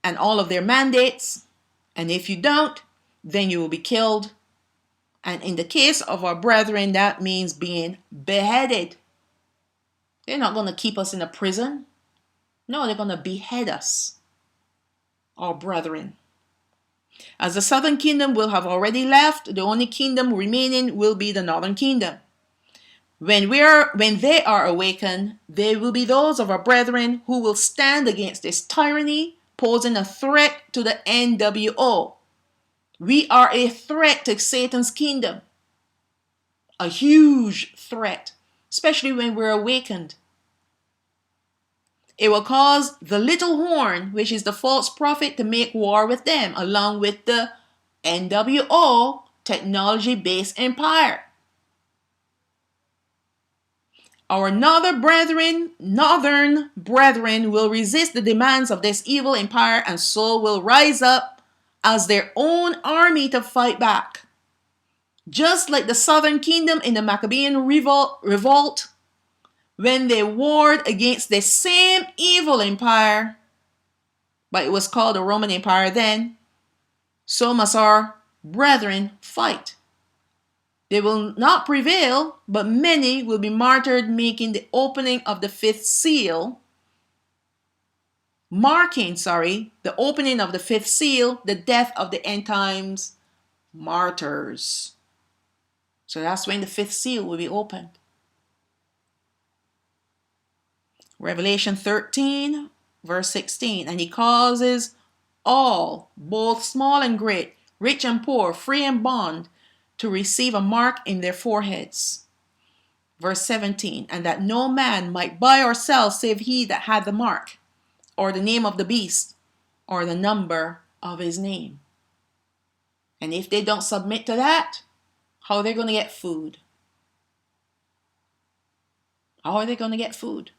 and all of their mandates, and if you don't, then you will be killed. And in the case of our brethren, that means being beheaded. They're not going to keep us in a prison. No, they're going to behead us, our brethren. As the southern kingdom will have already left, the only kingdom remaining will be the northern kingdom. When they are awakened, they will be those of our brethren who will stand against this tyranny, posing a threat to the NWO. We are a threat to Satan's kingdom. A huge threat, especially when we're awakened. It will cause the little horn, which is the false prophet, to make war with them, along with the NWO technology-based empire. Our northern brethren will resist the demands of this evil empire, and so will rise up as their own army to fight back. Just like the southern kingdom in the Maccabean revolt, when they warred against the same evil empire, but it was called the Roman Empire then, so must our brethren fight. They will not prevail, but many will be martyred, making the opening of the fifth seal, the opening of the fifth seal, the death of the end times martyrs. So that's when the fifth seal will be opened. Revelation 13, verse 16. And he causes all, both small and great, rich and poor, free and bond, to receive a mark in their foreheads. Verse 17. And that no man might buy or sell save he that had the mark, or the name of the beast, or the number of his name. And if they don't submit to that, how are they going to get food? How are they going to get food?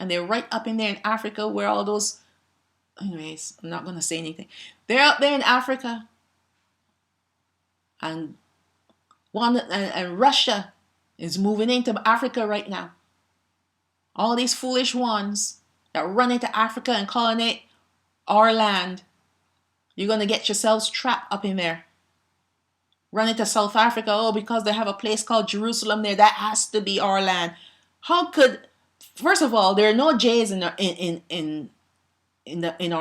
And they're right up in there in Africa where all those... Anyways, I'm not going to say anything. They're up there in Africa. And Russia is moving into Africa right now. All these foolish ones that run into Africa and calling it our land. You're going to get yourselves trapped up in there. Run into South Africa, because they have a place called Jerusalem there, that has to be our land. How could... First of all, there are no J's in our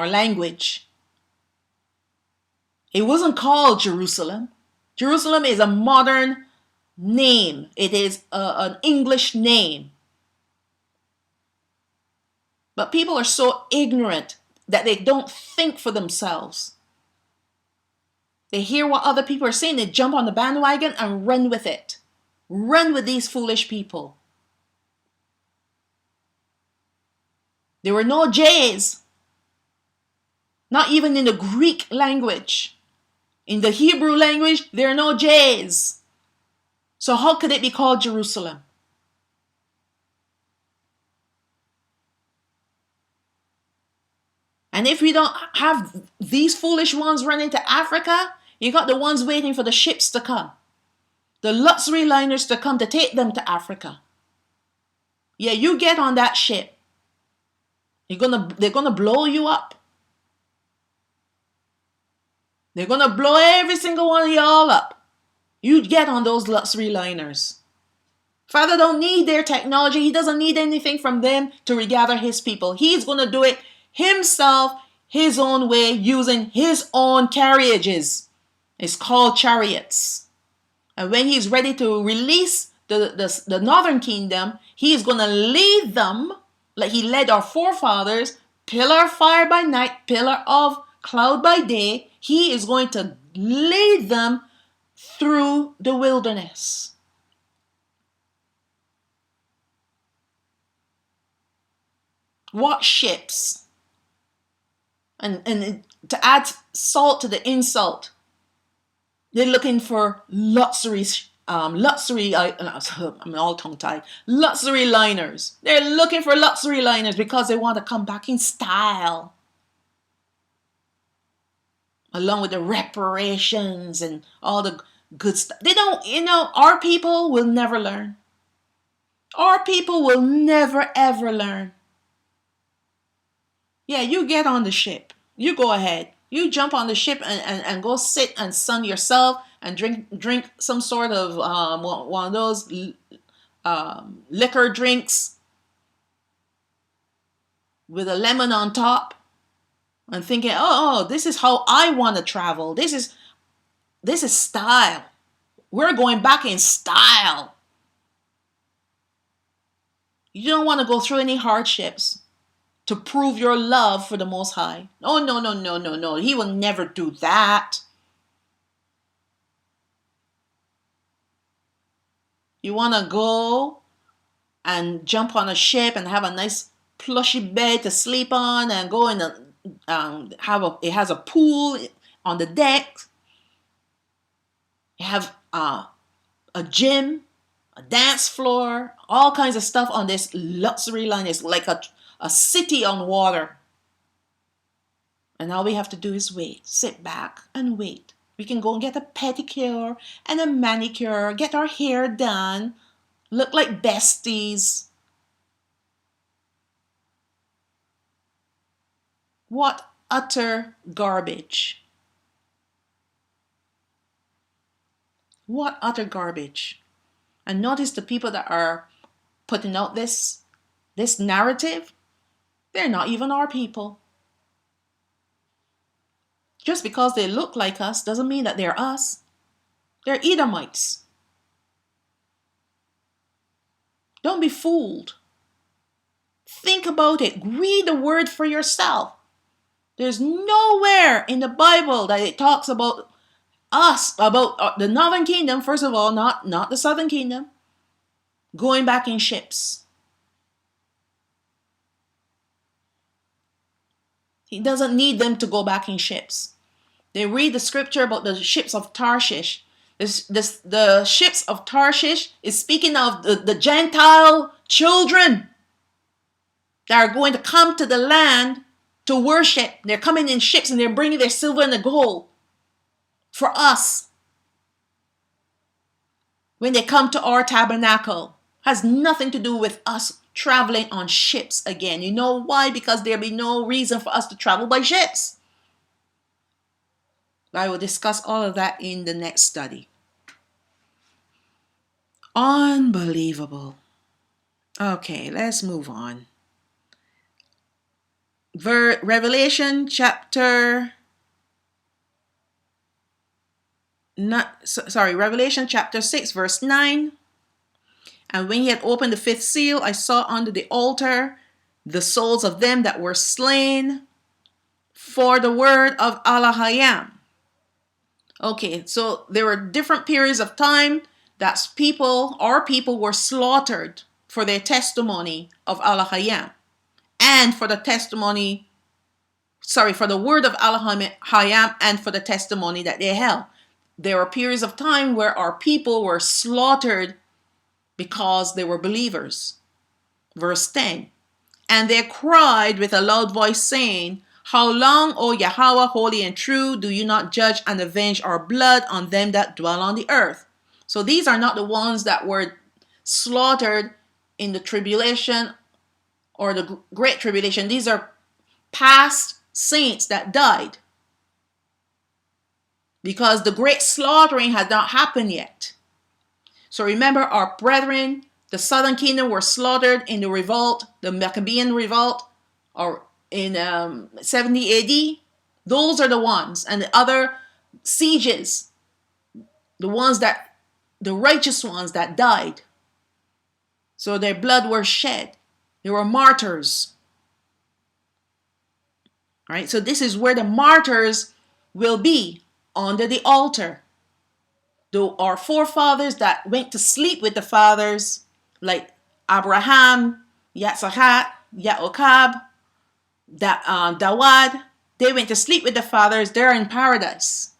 language. It wasn't called Jerusalem. Jerusalem is a modern name. It is an English name. But people are so ignorant that they don't think for themselves. They hear what other people are saying, they jump on the bandwagon and run with it. Run with these foolish people. There were no J's. Not even in the Greek language. In the Hebrew language, there are no J's. So how could it be called Jerusalem? And if we don't have these foolish ones running to Africa, you got the ones waiting for the ships to come. The luxury liners to come to take them to Africa. Yeah, you get on that ship. They're gonna blow you up. They're gonna blow every single one of y'all up. You get on those luxury liners. Father don't need their technology. He doesn't need anything from them to regather his people. He's gonna do it himself, his own way, using his own carriages. It's called chariots. And when he's ready to release the northern kingdom, he is going to lead them, like he led our forefathers, pillar of fire by night, pillar of cloud by day. He is going to lead them through the wilderness. What ships? And to add salt to the insult, they're looking for luxury, I'm all tongue-tied, luxury liners. They're looking for luxury liners because they want to come back in style. Along with the reparations and all the good stuff. They don't, our people will never learn. Our people will never, ever learn. Yeah, you get on the ship. You go ahead. You jump on the ship and go sit and sun yourself and drink some sort of one of those liquor drinks with a lemon on top, and thinking, oh, this is how I want to travel. This is style. We're going back in style. You don't want to go through any hardships to prove your love for the Most High. Oh, no, no, no, no, no. He will never do that. You want to go and jump on a ship and have a nice plushy bed to sleep on and go in it has a pool on the deck. You have a gym, a dance floor, all kinds of stuff on this luxury line. It's like a city on water. And all we have to do is wait, sit back and wait. We can go and get a pedicure and a manicure, get our hair done, look like besties. What utter garbage. What utter garbage. And notice the people that are putting out this narrative, they're not even our people. Just because they look like us doesn't mean that they're us. They're Edomites. Don't be fooled. Think about it. Read the word for yourself. There's nowhere in the Bible that it talks about us, about the northern kingdom, first of all, not the southern kingdom, going back in ships. He doesn't need them to go back in ships. They read the scripture about the ships of Tarshish. The ships of Tarshish is speaking of the Gentile children that are going to come to the land to worship. They're coming in ships and they're bringing their silver and the gold for us. When they come to our tabernacle, has nothing to do with us traveling on ships again. You know why? Because there'll be no reason for us to travel by ships. I will discuss all of that in the next study. Unbelievable. Okay, let's move on. Revelation chapter 6, verse 9. And when he had opened the fifth seal, I saw under the altar the souls of them that were slain for the word of Allahayam. Okay, so there were different periods of time that our people were slaughtered for their testimony of Allahayam and for the word of Allahayam and for the testimony that they held. There were periods of time where our people were slaughtered because they were believers. Verse 10. And they cried with a loud voice, saying, How long, O Yahweh, holy and true, do you not judge and avenge our blood on them that dwell on the earth? So these are not the ones that were slaughtered in the tribulation or the great tribulation. These are past saints that died, because the great slaughtering had not happened yet. So remember, our brethren, the southern kingdom, were slaughtered in the revolt, the Maccabean revolt, or in 70 AD. Those are the ones. And the other sieges, the righteous ones that died. So their blood were shed. They were martyrs. Right? So this is where the martyrs will be, under the altar. Our forefathers that went to sleep with the fathers, like Abraham, Yitzhak, Yaakov, Dawad, they went to sleep with the fathers. They're in paradise.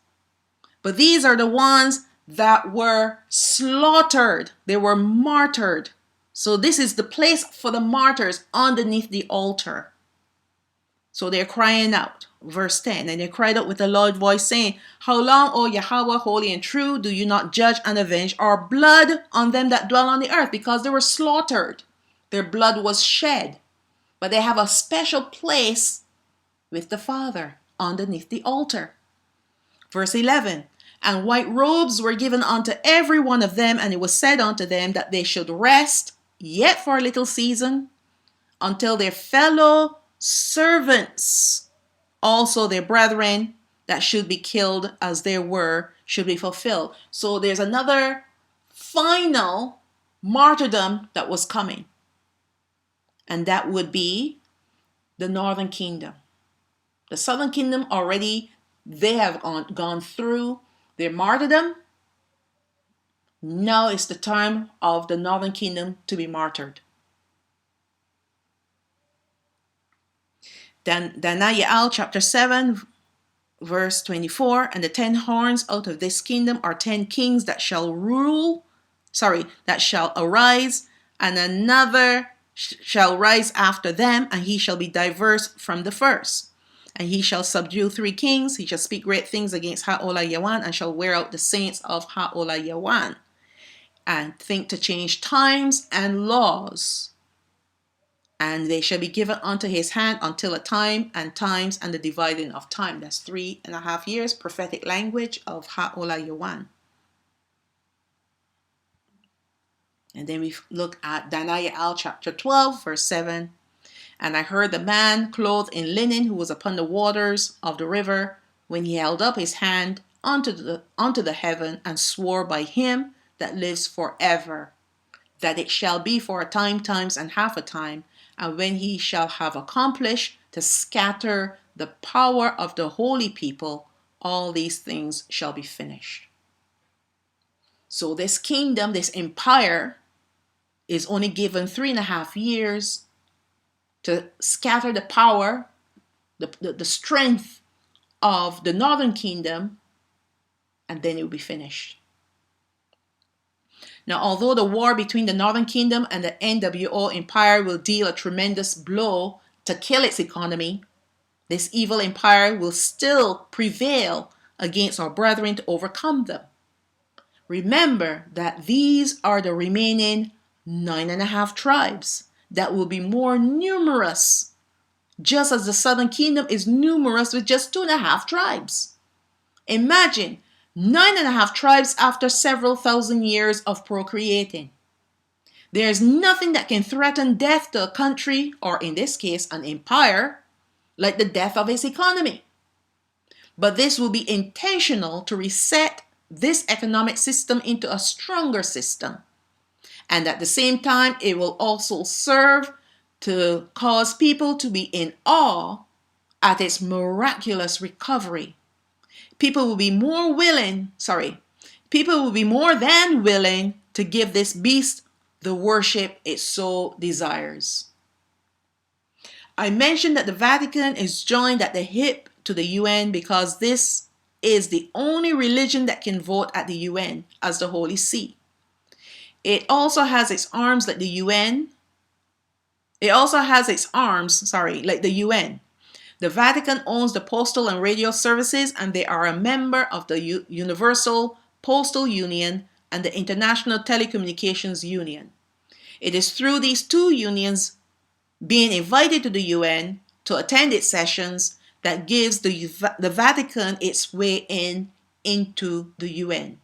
But these are the ones that were slaughtered. They were martyred. So this is the place for the martyrs, underneath the altar. So they're crying out. Verse 10, and they cried out with a loud voice, saying, How long, O Yahweh, holy and true, do you not judge and avenge our blood on them that dwell on the earth? Because they were slaughtered. Their blood was shed. But they have a special place with the Father underneath the altar. Verse 11, and white robes were given unto every one of them, and it was said unto them that they should rest yet for a little season, until their fellow servants, also their brethren that should be killed as they were, should be fulfilled. So there's another final martyrdom that was coming. And that would be the northern kingdom. The southern kingdom already, they have gone through their martyrdom. Now it's the time of the northern kingdom to be martyred. Then Danayaal chapter 7 verse 24, and the 10 horns out of this kingdom are 10 kings that shall arise, and another shall rise after them, and he shall be diverse from the first. And he shall subdue 3 kings. He shall speak great things against Ha'olah Yawan, and shall wear out the saints of Ha'olah Yawan, and think to change times and laws. And they shall be given unto his hand until a time and times and the dividing of time. That's 3.5 years, prophetic language of Ha'olah Yawan. And then we look at Danayaal chapter 12, verse 7. And I heard the man clothed in linen who was upon the waters of the river, when he held up his hand unto the heaven, and swore by him that lives forever, that it shall be for a time, times, and half a time, and when he shall have accomplished to scatter the power of the holy people, all these things shall be finished. So this kingdom, this empire, is only given 3.5 years to scatter the power, the strength of the northern kingdom, and then it will be finished. Now, although the war between the Northern Kingdom and the NWO Empire will deal a tremendous blow to kill its economy, this evil empire will still prevail against our brethren to overcome them. Remember that these are the remaining 9.5 tribes that will be more numerous, just as the Southern Kingdom is numerous with just 2.5 tribes. Imagine 9.5 tribes after several thousand years of procreating. There is nothing that can threaten death to a country, or in this case, an empire, like the death of its economy. But this will be intentional to reset this economic system into a stronger system. And at the same time, it will also serve to cause people to be in awe at its miraculous recovery. People will be more than willing to give this beast the worship it so desires. I mentioned that the Vatican is joined at the hip to the UN because this is the only religion that can vote at the UN as the Holy See. It also has its arms like the UN. Like the UN. The Vatican owns the postal and radio services, and they are a member of the Universal Postal Union and the International Telecommunications Union. It is through these 2 unions being invited to the UN to attend its sessions that gives the Vatican its way into the UN.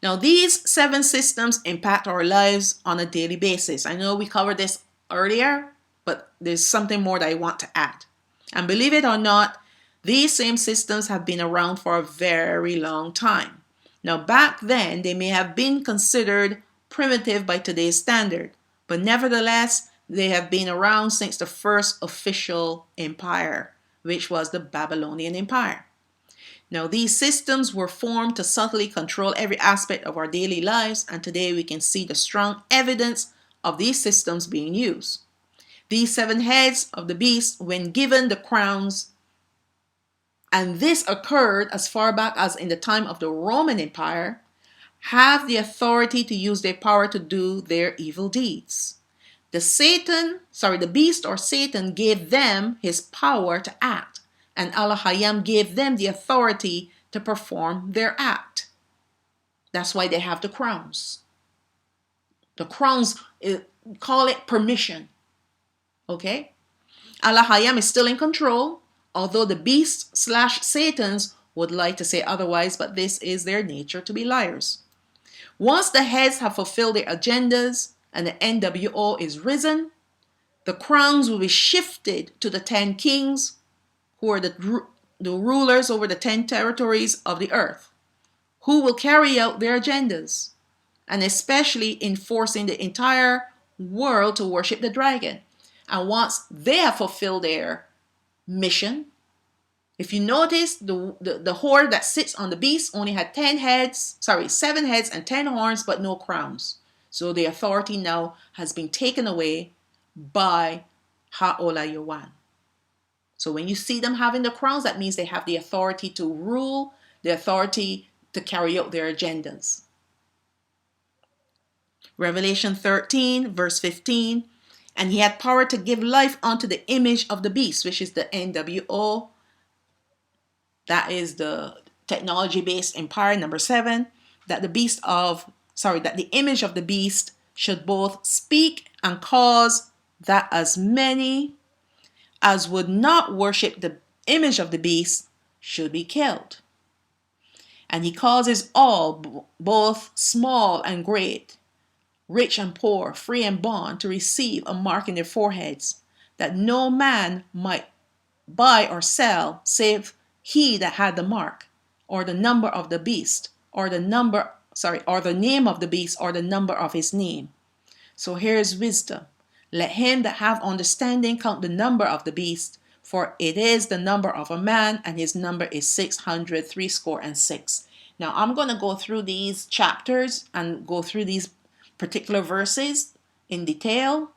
Now, these 7 systems impact our lives on a daily basis. I know we covered this earlier, but there's something more that I want to add. And believe it or not, these same systems have been around for a very long time. Now, back then, they may have been considered primitive by today's standard, but nevertheless, They have been around since the first official empire, which was the Babylonian Empire. Now, these systems were formed to subtly control every aspect of our daily lives, and today we can see the strong evidence of these systems being used. These 7 heads of the beast, when given the crowns, and this occurred as far back as in the time of the Roman Empire, have the authority to use their power to do their evil deeds. The beast or Satan gave them his power to act, and Allah gave them the authority to perform their act. That's why they have the crowns. The crowns, call it permission. Okay? Allah is still in control, although the beast/Satans would like to say otherwise, but this is their nature to be liars. Once the heads have fulfilled their agendas and the NWO is risen, the crowns will be shifted to the 10 kings who are the rulers over the 10 territories of the earth, who will carry out their agendas, and especially enforcing the entire world to worship the dragon. And once they have fulfilled their mission, if you notice, the horde that sits on the beast only had 7 heads and 10 horns, but no crowns. So the authority now has been taken away by Ha'ola Yawan. So when you see them having the crowns, that means they have the authority to rule, the authority to carry out their agendas. Revelation 13, verse 15, and he had power to give life unto the image of the beast, which is the NWO. That is the technology-based empire, number 7, that the image of the beast should both speak and cause that as many as would not worship the image of the beast should be killed. And he causes all, both small and great, rich and poor, free and bond, to receive a mark in their foreheads, that no man might buy or sell save he that had the mark, or the number of the beast, or the name of the beast, or the number of his name. So here's wisdom. Let him that have understanding count the number of the beast, for it is the number of a man, and his number is 666. Now I'm going to go through these chapters and go through these particular verses in detail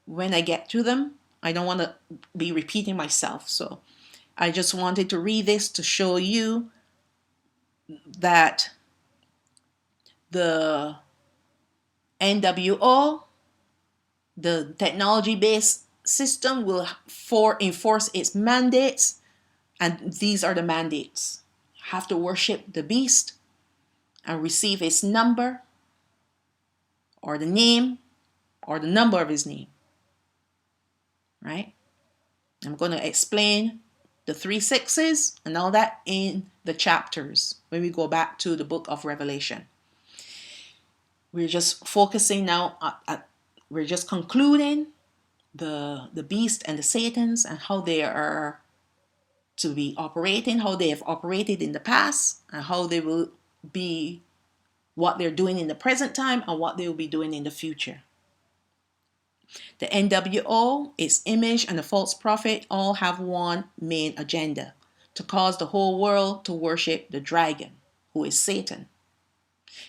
when I get to them. I don't want to be repeating myself, so I just wanted to read this to show you that the NWO, the technology-based system, will enforce its mandates, and these are the mandates. Have to worship the beast and receive his number, or the name, or the number of his name. Right? I'm going to explain the 3 6s and all that in the chapters when we go back to the book of Revelation. We're just focusing now we're just concluding the beast and the Satans and how they are to be operating, how they have operated in the past, and how they will be, what they're doing in the present time, and what they will be doing in the future. The NWO, its image, and the false prophet all have one main agenda: to cause the whole world to worship the dragon, who is Satan.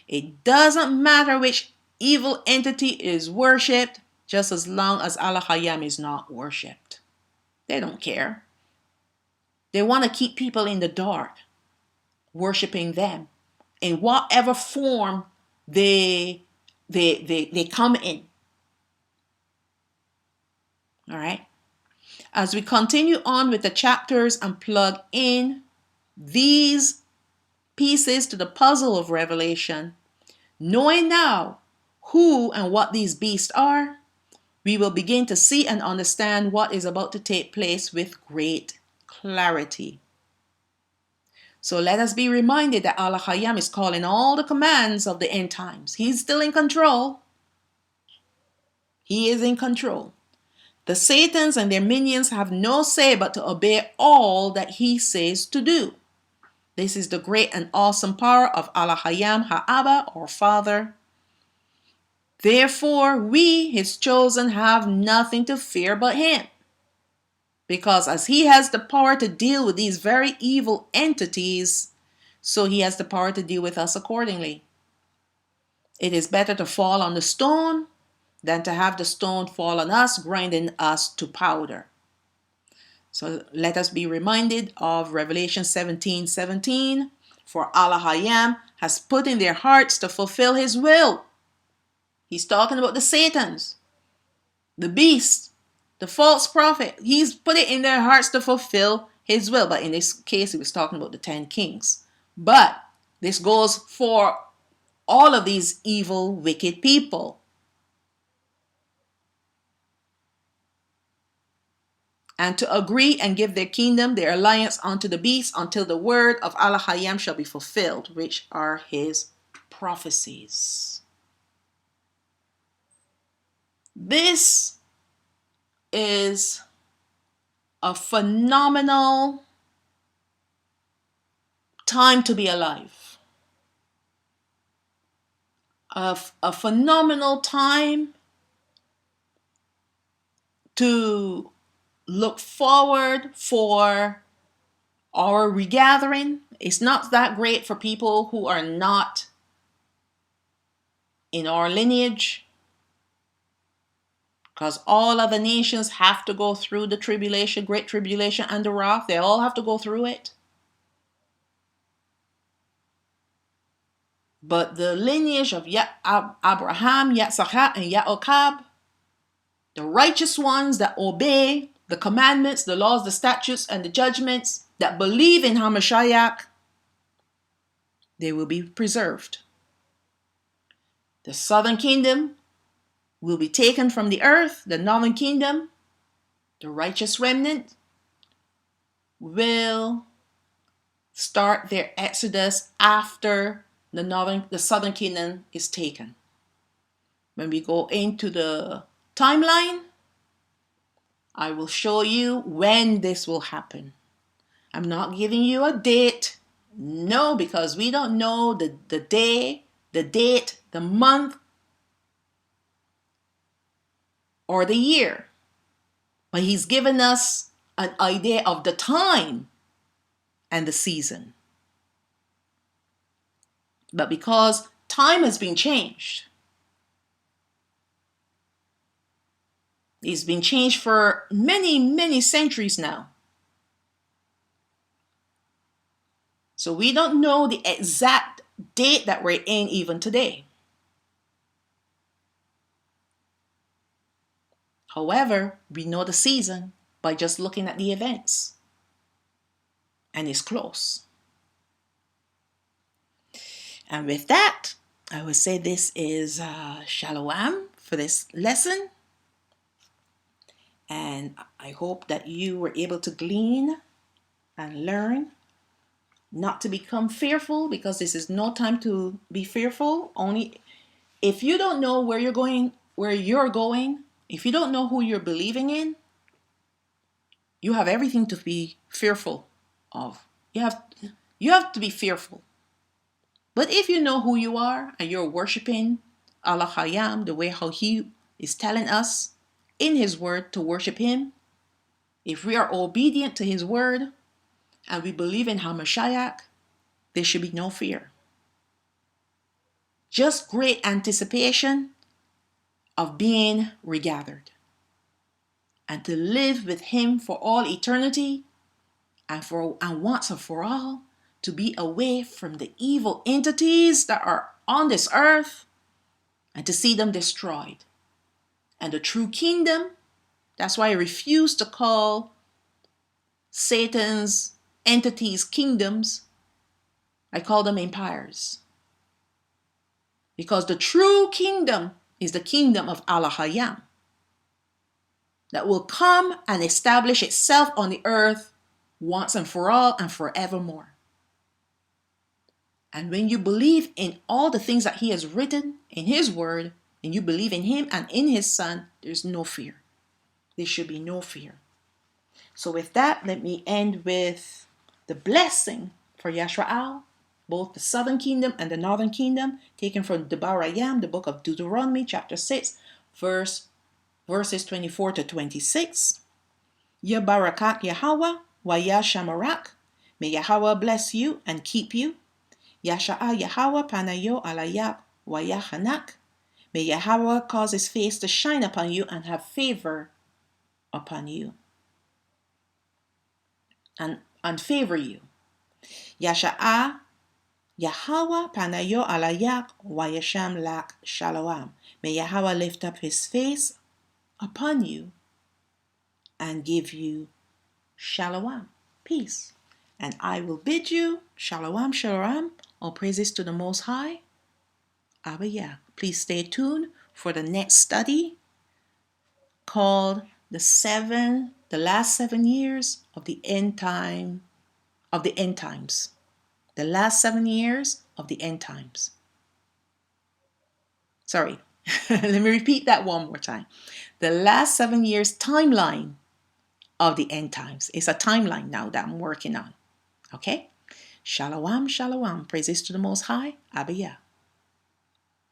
It doesn't matter which evil entity is worshipped, just as long as Allah is not worshipped. They don't care. They want to keep people in the dark, worshiping them in whatever form they come in. All right. As we continue on with the chapters and plug in these pieces to the puzzle of Revelation, knowing now who and what these beasts are, we will begin to see and understand what is about to take place with great clarity. So let us be reminded that Allah is calling all the commands of the end times. He's still in control. He is in control. The Satans and their minions have no say but to obey all that he says to do. This is the great and awesome power of Allah Ha'Abba, or Father. Therefore, we, his chosen, have nothing to fear but him. Because as he has the power to deal with these very evil entities, so he has the power to deal with us accordingly. It is better to fall on the stone than to have the stone fall on us, grinding us to powder. So let us be reminded of Revelation 17:17. For Allah has put in their hearts to fulfill his will. He's talking about the Satans, the beast, the false prophet. He's put it in their hearts to fulfill his will. But in this case, he was talking about the 10 kings. But this goes for all of these evil, wicked people. And to agree and give their kingdom, their alliance unto the beast, until the word of Allah shall be fulfilled, which are his prophecies. This is a phenomenal time to be alive. A phenomenal time to look forward for our regathering. It's not that great for people who are not in our lineage, because all other nations have to go through the tribulation, great tribulation, and the wrath. They all have to go through it. But the lineage of Abraham, Yitzchak, and Yaakov, the righteous ones that obey the commandments, the laws, the statutes, and the judgments, that believe in HaMashiach, they will be preserved. The southern kingdom will be taken from the earth. The northern kingdom, the righteous remnant, will start their exodus after the southern kingdom is taken. When we go into the timeline, I will show you when this will happen. I'm not giving you a date. No, because we don't know the day, the date, the month, or the year. But he's given us an idea of the time and the season. But because time has been changed, it's been changed for many, many centuries now. So we don't know the exact date that we're in even today. However, we know the season by just looking at the events. And it's close. And with that, I would say this is Shalom for this lesson. And I hope that you were able to glean and learn not to become fearful, because this is no time to be fearful. Only if you don't know where you're going, if you don't know who you're believing in, you have everything to be fearful of. You have to be fearful. But if you know who you are and you're worshiping Allah the way how he is telling us in his word to worship him, if we are obedient to his word and we believe in HaMashiach, there should be no fear. Just great anticipation of being regathered and to live with him for all eternity, and once and for all to be away from the evil entities that are on this earth and to see them destroyed. And the true kingdom, that's why I refuse to call Satan's entities kingdoms. I call them empires. Because the true kingdom is the kingdom of Allah that will come and establish itself on the earth once and for all and forevermore. And when you believe in all the things that he has written in his word, and you believe in him and in his son, there's no fear. There should be no fear. So with that, let me end with the blessing for Yashraal. both the southern kingdom and the northern kingdom, taken from Debarayam, the book of Deuteronomy, chapter 6, verses 24 to 26. Yabarakat Yahweh, Waya Shamarak. May Yahweh bless you and keep you. Yasha'a Yahweh Panayo Alayak Wayahanak. May Yahweh cause his face to shine upon you and have favor upon you. And favor you. Yasha'a Yahweh Panayo Alayak Wayasham Lak Shalom. May Yahweh lift up his face upon you and give you Shalom, peace. And I will bid you Shalom, Shalom, all praises to the Most High. Abba Yah. Please stay tuned for the next study called the last 7 years of the end times. The last 7 years of the end times. Sorry, let me repeat that one more time. The last 7 years timeline of the end times. It's a timeline now that I'm working on. Okay? Shalom, shalom. Praises to the Most High. Abba Yah.